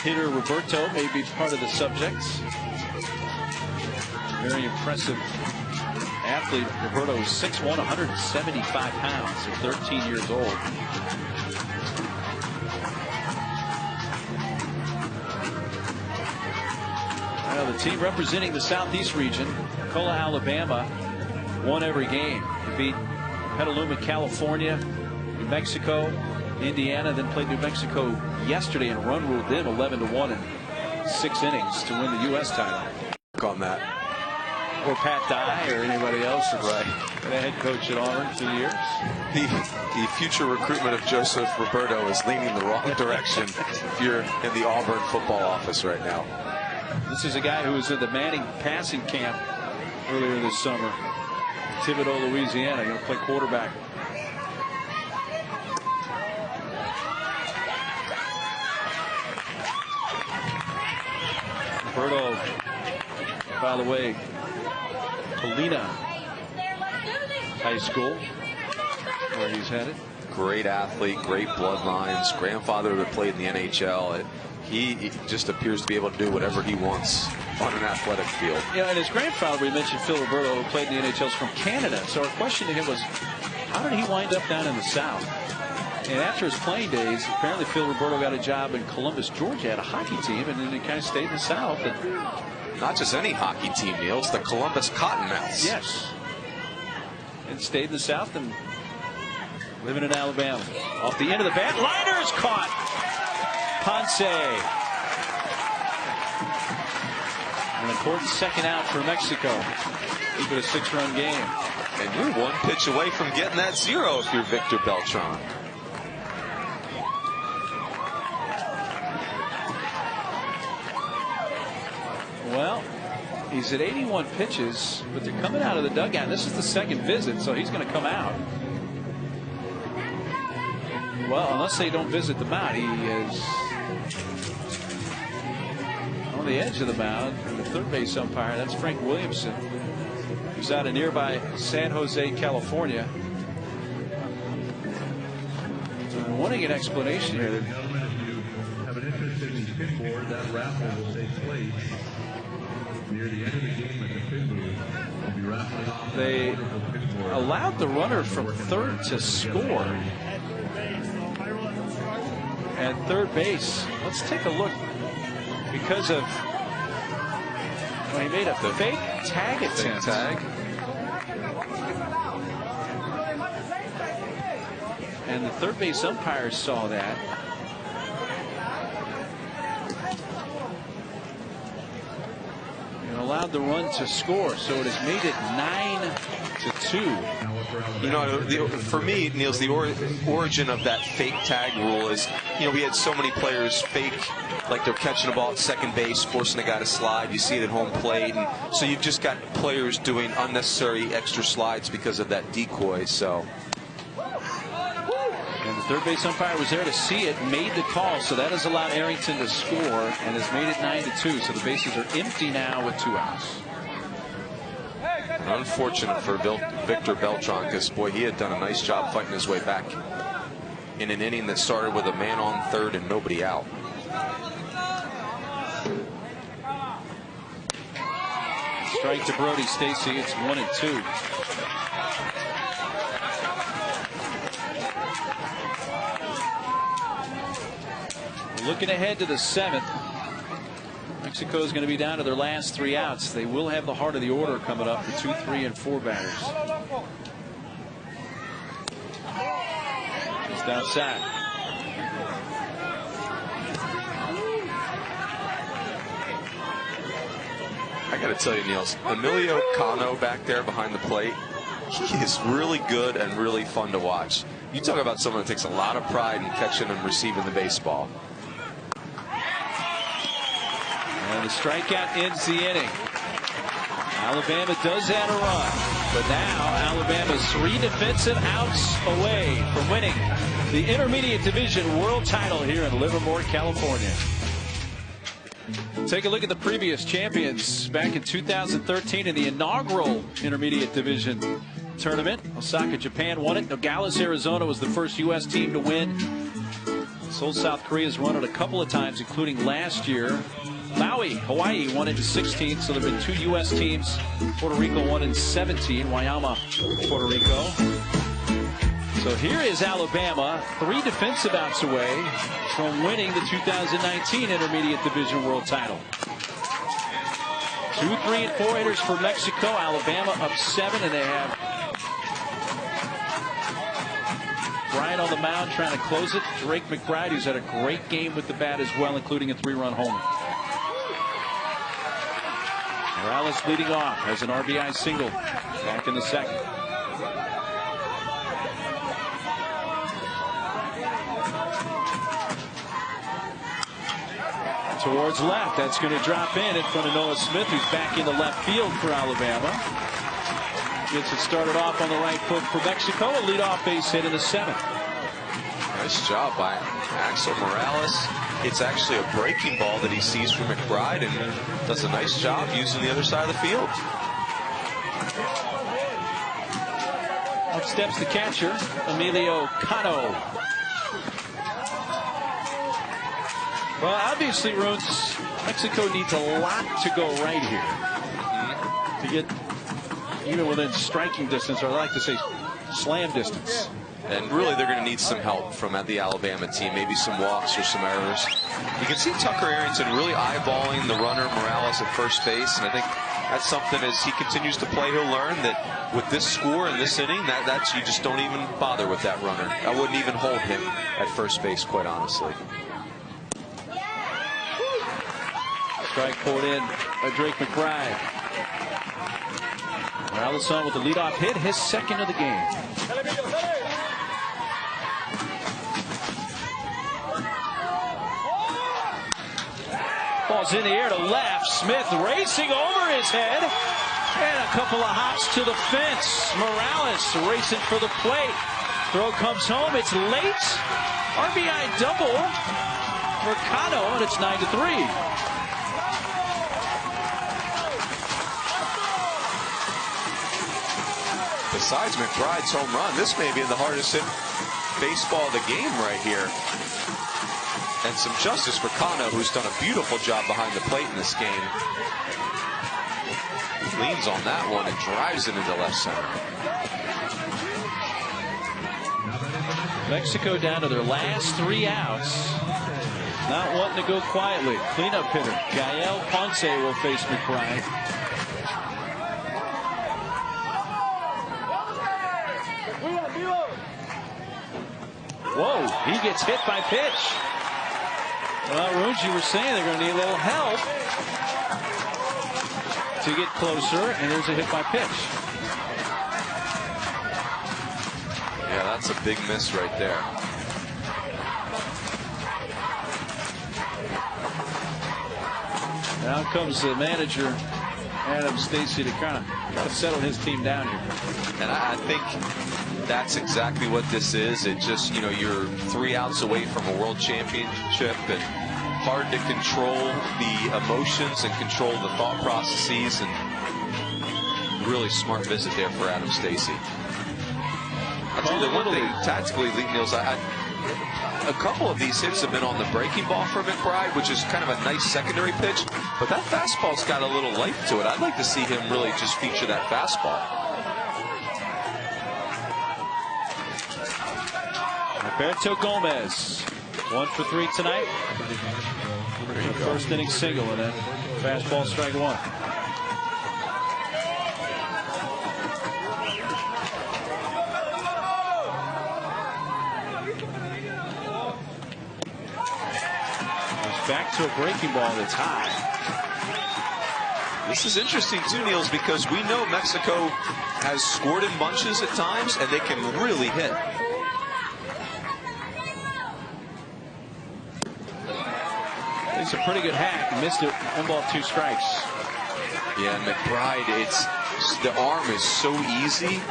S1: hitter Roberto may be part of the subjects. Very impressive athlete. Roberto is 6'1", 175 pounds at 13 years old. Well, the team representing the Southeast region, Cola, Alabama, won every game. They beat Petaluma, California, New Mexico, Indiana, then played New Mexico yesterday and run ruled them 11-1 in 6 innings to win the U.S. title.
S2: On that.
S1: Or Pat Dye or anybody else that's
S2: right.
S1: The head coach at Auburn for years.
S2: The future recruitment of Joseph Roberto is leaning the wrong direction if you're in the Auburn football office right now.
S1: This is a guy who was in the Manning passing camp earlier this summer. Thibodaux, Louisiana, going to play quarterback. Roberto, by the way, Polina High School, where he's headed.
S2: Great athlete, great bloodlines, grandfather that played in the NHL. He just appears to be able to do whatever he wants on an athletic field.
S1: Yeah, and his grandfather, we mentioned Phil Roberto, who played in the NHL, is from Canada. So our question to him was, how did he wind up down in the South? And after his playing days, apparently Phil Roberto got a job in Columbus, Georgia, at a hockey team, and then he kind of stayed in the South. And
S2: not just any hockey team, Niels, the Columbus Cottonmouths.
S1: Yes. And stayed in the South and living in Alabama. Off the end of the bat, liner is caught. Ponce. An important second out for Mexico. Keep it a 6-run game.
S2: And you're one pitch away from getting that 0 if you're Victor Beltran.
S1: Well, he's at 81 pitches, but they're coming out of the dugout. This is the second visit, so he's going to come out. Well, unless they don't visit the mound, he is on the edge of the mound. The third base umpire, that's Frank Williamson, who's out of nearby San Jose, California. So I'm wanting an explanation here.
S17: Have an interest in the pin board. That raffle will take place near the end of the game at the pin booth. We'll be raffling off.
S1: They allowed the runner from third to score. And third base, let's take a look, because of, well, he made a fake tag attempt. And the third base umpire saw that. And allowed the run to score, so it has made it 9-2.
S2: You know, for me, Niels, the origin of that fake tag rule is, you know, we had so many players fake, like they're catching a ball at second base, forcing a guy to slide. You see it at home plate, and so you've just got players doing unnecessary extra slides because of that decoy. So,
S1: and the third base umpire was there to see it, made the call, so that has allowed Arrington to score and has made it 9-2. So the bases are empty now with 2 outs.
S2: Unfortunate for Victor Beltran, because, boy, he had done a nice job fighting his way back in an inning that started with a man on third and nobody out.
S1: Strike to Brody Stacy. It's 1-2. Looking ahead to the 7th. Mexico is going to be down to their last 3 outs. They will have the heart of the order coming up for 2, 3, and 4 batters. Just outside.
S2: I got to tell you, Niels, Emilio Cano back there behind the plate, he is really good and really fun to watch. You talk about someone that takes a lot of pride in catching and receiving the baseball.
S1: And the strikeout ends the inning. Alabama does add a run, but now Alabama's 3 defensive outs away from winning the Intermediate Division World title here in Livermore, California. Take a look at the previous champions back in 2013 in the inaugural Intermediate Division tournament. Osaka, Japan won it. Nogales, Arizona was the first U.S. team to win. Seoul, South Korea has won it a couple of times, including last year. Maui, Hawaii won it in 16, so there have been 2 U.S. teams. Puerto Rico won in 17. Wayama, Puerto Rico. So here is Alabama, 3 defensive outs away from winning the 2019 Intermediate Division World title. 2, 3, and 4 hitters for Mexico. Alabama up 7, and they have Bryant on the mound trying to close it. Drake McBride, who's had a great game with the bat as well, including a 3-run homer. Morales leading off, has an RBI single back in the 2nd. Towards left, that's going to drop in front of Noah Smith, who's back into left field for Alabama. Gets it started off on the right foot for Mexico. A leadoff base hit in the 7th.
S2: Nice job by Axel Morales. It's actually a breaking ball that he sees from McBride and does a nice job using the other side of the field.
S1: Up steps the catcher, Emilio Cano. Well, obviously, Runes, Mexico needs a lot to go right here to get even within striking distance, or I like to say slam distance.
S2: And really, they're going to need some help from the Alabama team, maybe some walks or some errors. You can see Tucker Arrington really eyeballing the runner Morales at first base, and I think that's something as he continues to play, he'll learn that with this score in this inning, that's you just don't even bother with that runner. I wouldn't even hold him at first base, quite honestly.
S1: Strike pulled in by Drake McBride. Morales on with the leadoff hit, his second of the game. Ball's in the air to left. Smith racing over his head. And a couple of hops to the fence. Morales racing for the plate. Throw comes home. It's late. RBI double for Cano, and it's 9-3.
S2: Besides McBride's home run, this may be the hardest hit baseball of the game right here. And some justice for Cano, who's done a beautiful job behind the plate in this game. Leans on that one and drives it into left center.
S1: Mexico down to their last 3 outs. Not wanting to go quietly. Cleanup hitter Gael Ponce will face McBride. Whoa, he gets hit by pitch. Well, Runes, you were saying they're going to need a little help to get closer, and there's a hit by pitch.
S2: Yeah, that's a big miss right there.
S1: Now comes the manager, Adam Stacy, to kind of try to settle his team down here.
S2: And I think that's exactly what this is. It just, you know, you're 3 outs away from a world championship and hard to control the emotions and control the thought processes, and really smart visit there for Adam Stacy. I'll tell you the one thing tactically, Niels, a couple of these hits have been on the breaking ball for McBride, which is kind of a nice secondary pitch, but that fastball's got a little life to it. I'd like to see him really just feature that fastball.
S1: Roberto Gomez, 1 for 3 tonight. First inning single, and then fastball strike 1. Back to a breaking ball that's high.
S2: This is interesting too, Niels, because we know Mexico has scored in bunches at times, and they can really hit.
S1: It's a pretty good hack. Missed it. 1 ball, 2 strikes.
S2: Yeah, McBride, the arm is so easy.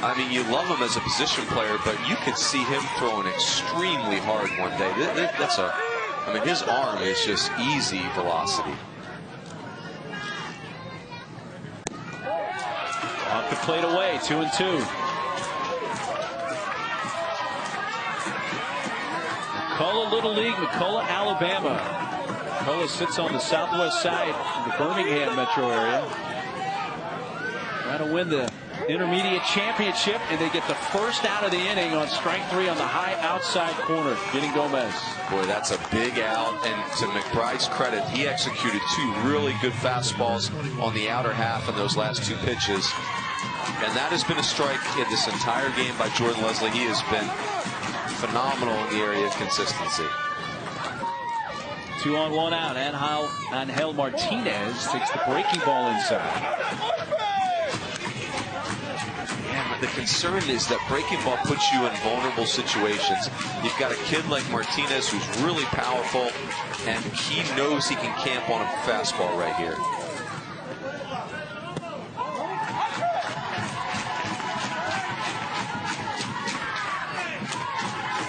S2: I mean, you love him as a position player, but you could see him throwing extremely hard one day. I mean, his arm is just easy velocity.
S1: Off the plate away, 2-2. McCullough Little League, McCullough, Alabama. McCullough sits on the southwest side of the Birmingham metro area. Trying to win the intermediate championship, and they get the first out of the inning on strike 3 on the high outside corner, getting Gomez.
S2: Boy, that's a big out, and to McBride's credit, he executed 2 really good fastballs on the outer half in those last 2 pitches. And that has been a strike in this entire game by Jordan Leslie. He has been phenomenal in the area of consistency.
S1: 2 on 1 out. Angel Martinez takes the breaking ball inside.
S2: Yeah, but the concern is that breaking ball puts you in vulnerable situations. You've got a kid like Martinez who's really powerful, and he knows he can camp on a fastball right here.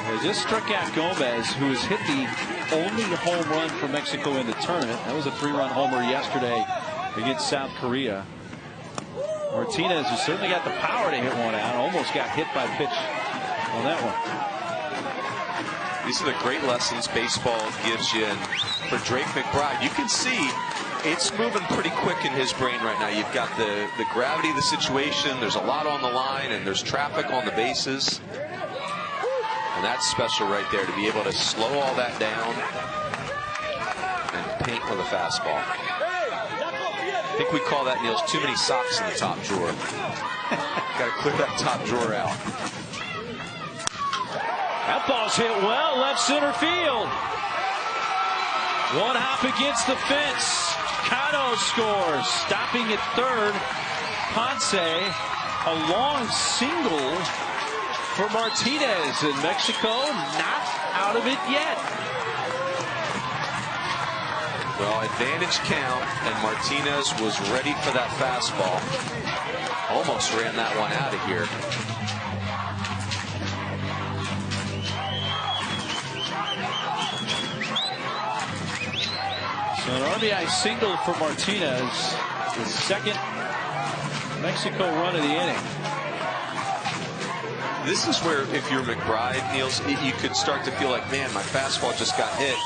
S1: They just struck out Gomez, who has hit the only home run for Mexico in the tournament. That was a 3-run homer yesterday against South Korea. Martinez has certainly got the power to hit one out. Almost got hit by pitch on that one.
S2: These are the great lessons baseball gives you. And for Drake McBride, you can see it's moving pretty quick in his brain right now. You've got the gravity of the situation. There's a lot on the line, and there's traffic on the bases. And that's special right there, to be able to slow all that down and paint with a fastball. I think we call that, Niels, too many socks in the top drawer. Got to clear that top drawer out.
S1: That ball's hit well, left center field. One hop against the fence. Cano scores. Stopping at third. Ponce, a long single for Martinez. And Mexico not out of it yet.
S2: Well, advantage count, and Martinez was ready for that fastball. Almost ran that one out of here.
S1: So an RBI single for Martinez, the second Mexico run of the inning.
S2: This is where, if you're McBride, Niels, you could start to feel like, man, my fastball just got hit.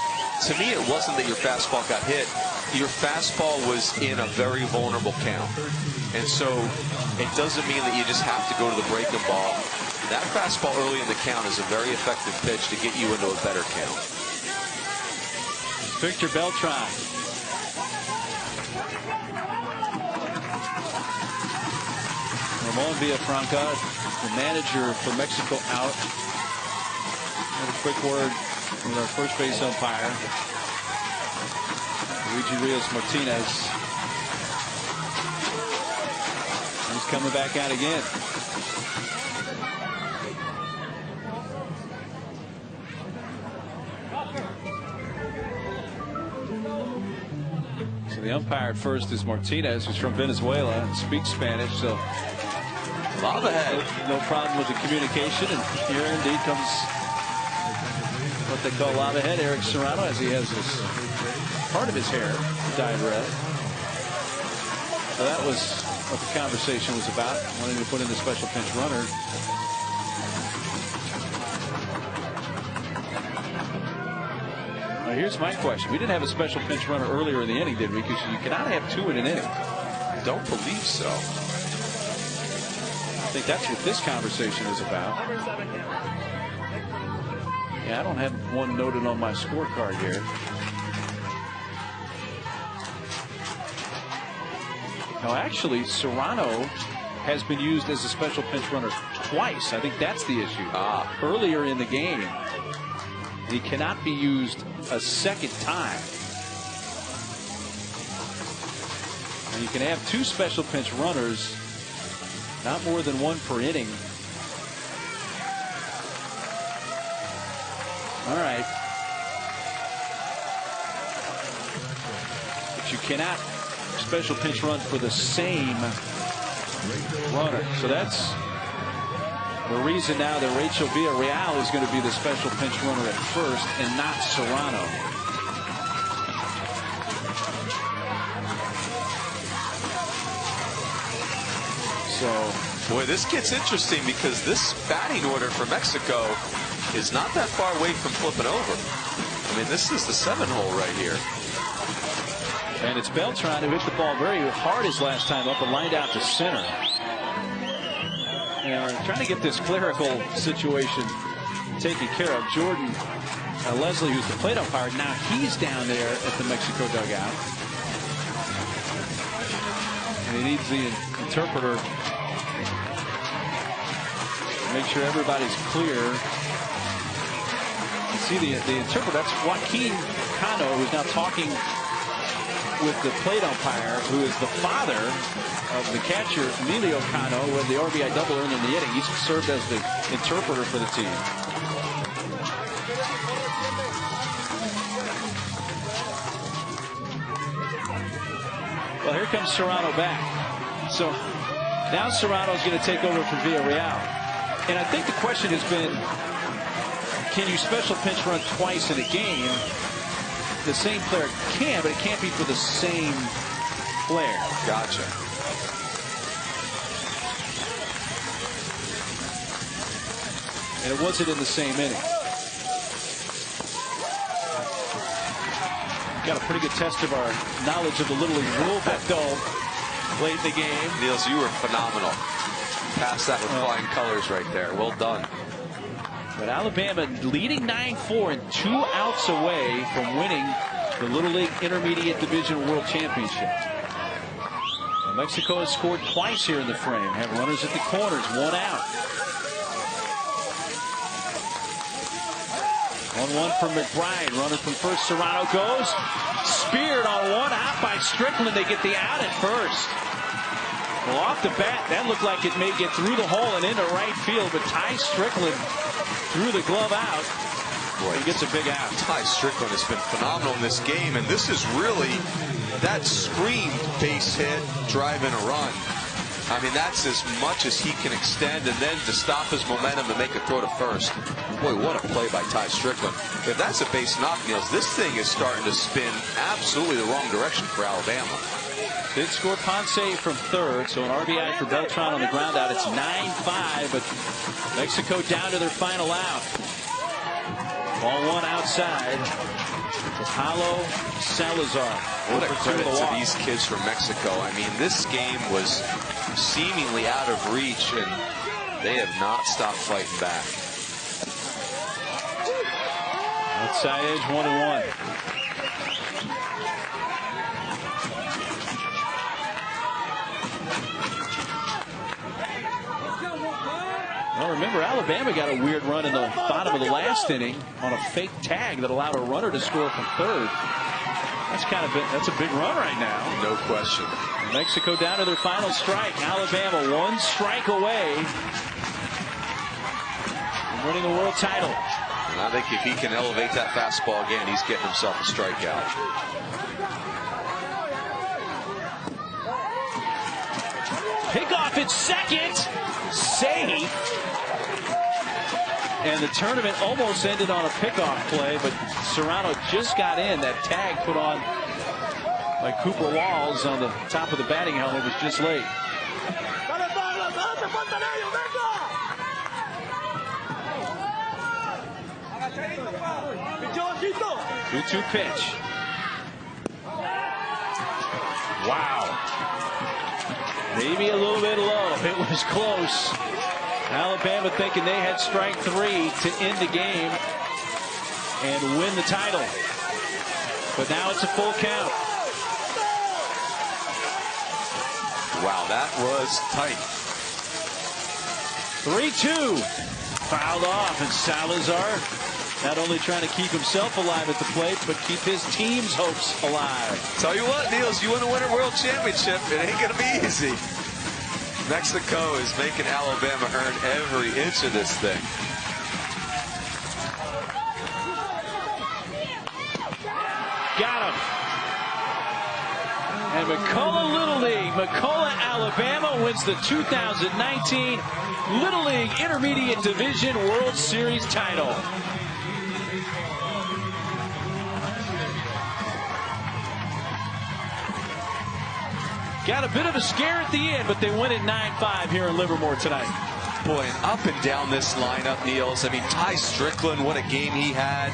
S2: To me, it wasn't that your fastball got hit. Your fastball was in a very vulnerable count. And so it doesn't mean that you just have to go to the breaking ball. That fastball early in the count is a very effective pitch to get you into a better count.
S1: Victor Beltran. Ramon Villafranca, the manager for Mexico, out. And a quick word with our first base umpire, Luigi Rios Martinez. He's coming back out again. So the umpire at first is Martinez, who's from Venezuela and speaks Spanish, so
S2: lob ahead.
S1: No problem with the communication, and here indeed comes what they call lob ahead, Eric Serrano, as he has this part of his hair dyed red. So that was what the conversation was about, wanting to put in the special pinch runner. Now here's my question. We didn't have a special pinch runner earlier in the inning, did we? Because you cannot have two in an inning.
S2: I don't believe so.
S1: I think that's what this conversation is about. Yeah, I don't have one noted on my scorecard here. Now, actually, Serrano has been used as a special pinch runner twice. I think that's the issue. Earlier in the game, he cannot be used a second time. And you can have two special pinch runners, not more than one per inning. All right. But you cannot special pinch run for the same runner. So that's the reason now that Rachel Villarreal is going to be the special pinch runner at first and not Serrano.
S2: So, boy, this gets interesting because this batting order for Mexico is not that far away from flipping over. I mean, this is the 7-hole right here.
S1: And it's Beltran who hit the ball very hard his last time up and lined out to center. And we're trying to get this clerical situation taken care of. Jordan Leslie, who's the plate umpire, now he's down there at the Mexico dugout. And he needs the interpreter to make sure everybody's clear. You see the interpreter, that's Joaquin Cano, who's now talking with the plate umpire, who is the father of the catcher, Emilio Cano, when the RBI double earned in the inning. He's served as the interpreter for the team. Well, here comes Serrano back. So now Serrano's going to take over for Villarreal. And I think the question has been, can you special pinch run twice in a game? The same player can, but it can't be for the same player.
S2: Gotcha.
S1: And it wasn't in the same inning. Got a pretty good test of our knowledge of the Little League rule book, though, late in the game.
S2: Niels, you were phenomenal. Passed that with flying colors right there. Well done.
S1: But Alabama leading 9-4 and 2 outs away from winning the Little League Intermediate Division World Championship. And Mexico has scored twice here in the frame. Have runners at the corners, 1 out. 1-1 for McBride. Runner from first. Serrano goes. speared on one, out by Strickland. They get the out at first. Well, off the bat, that looked like it may get through the hole and into right field, but Ty Strickland threw the glove out. Boy, he gets a big out.
S2: Ty Strickland has been phenomenal in this game, and this is really that screamed base hit, driving a run. I mean, that's as much as he can extend, and then to stop his momentum and make a throw to first. Boy, what a play by Ty Strickland. If that's a base knock, Niels, this thing is starting to spin absolutely the wrong direction for Alabama.
S1: Did score Ponce from third, so an RBI for Beltran on the ground out. It's 9-5, but Mexico down to their final out. Ball one outside. Paulo Salazar.
S2: What a credit to these kids from Mexico. I mean, this game was seemingly out of reach, and they have not stopped fighting back.
S1: Outside edge, 1-1. Well, remember, Alabama got a weird run in the bottom of the last inning on a fake tag that allowed a runner to score from third. That's a big run right now.
S2: No question.
S1: Mexico down to their final strike. Alabama 1 strike away from winning the world title.
S2: And I think if he can elevate that fastball again, he's getting himself a strikeout.
S1: Pickoff at second. Safe. And the tournament almost ended on a pickoff play, but Serrano just got in. That tag put on by Cooper Walls on the top of the batting helmet was just late. 2-2 pitch. Wow. Maybe a little bit low. It was close. Alabama thinking they had strike 3 to end the game and win the title. But now it's a full count.
S2: Wow, that was tight.
S1: 3-2. Fouled off, and Salazar not only trying to keep himself alive at the plate, but keep his team's hopes alive.
S2: Tell you what, Niels, you want to win a world championship, it ain't going to be easy. Mexico is making Alabama earn every inch of this thing.
S1: Got him. And McCullough Little League, McCullough, Alabama wins the 2019 Little League Intermediate Division World Series title. Got a bit of a scare at the end, but they win it 9-5 here in Livermore tonight.
S2: Boy, and up and down this lineup, Niels. I mean, Ty Strickland, what a game he had.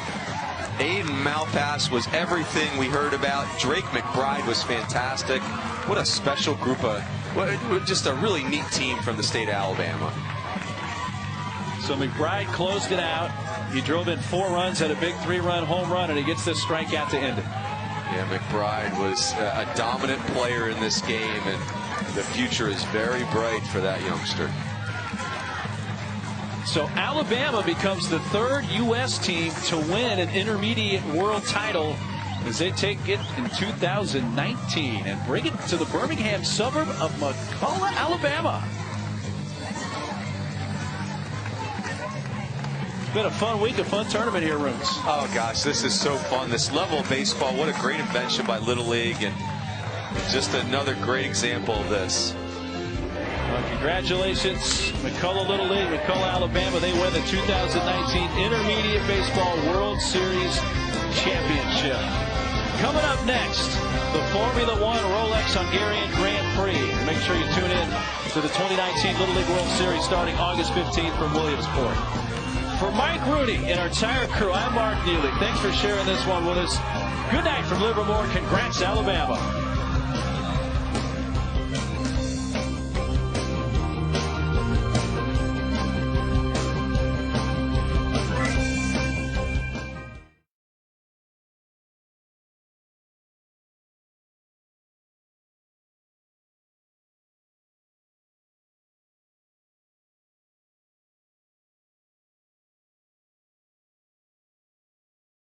S2: Aiden Malpass was everything we heard about. Drake McBride was fantastic. What a special group of, just a really neat team from the state of Alabama.
S1: So McBride closed it out. He drove in 4 runs, had a big 3-run home run, and he gets this strikeout to end it.
S2: Yeah, McBride was a dominant player in this game, and the future is very bright for that youngster.
S1: So Alabama becomes the 3rd U.S. team to win an intermediate world title as they take it in 2019 and bring it to the Birmingham suburb of McCullough, Alabama. Been a fun week, a fun tournament here, Rooms.
S2: Oh gosh, this is so fun. This level of baseball, what a great invention by Little League, and just another great example of this.
S1: Well, congratulations, McCullough Little League, McCullough, Alabama. They win the 2019 Intermediate Baseball World Series Championship. Coming up next, the Formula One Rolex Hungarian Grand Prix. Make sure you tune in to the 2019 Little League World Series starting August 15th from Williamsport. For Mike Rooney and our entire crew, I'm Mark Neely. Thanks for sharing this one with us. Good night from Livermore. Congrats, Alabama.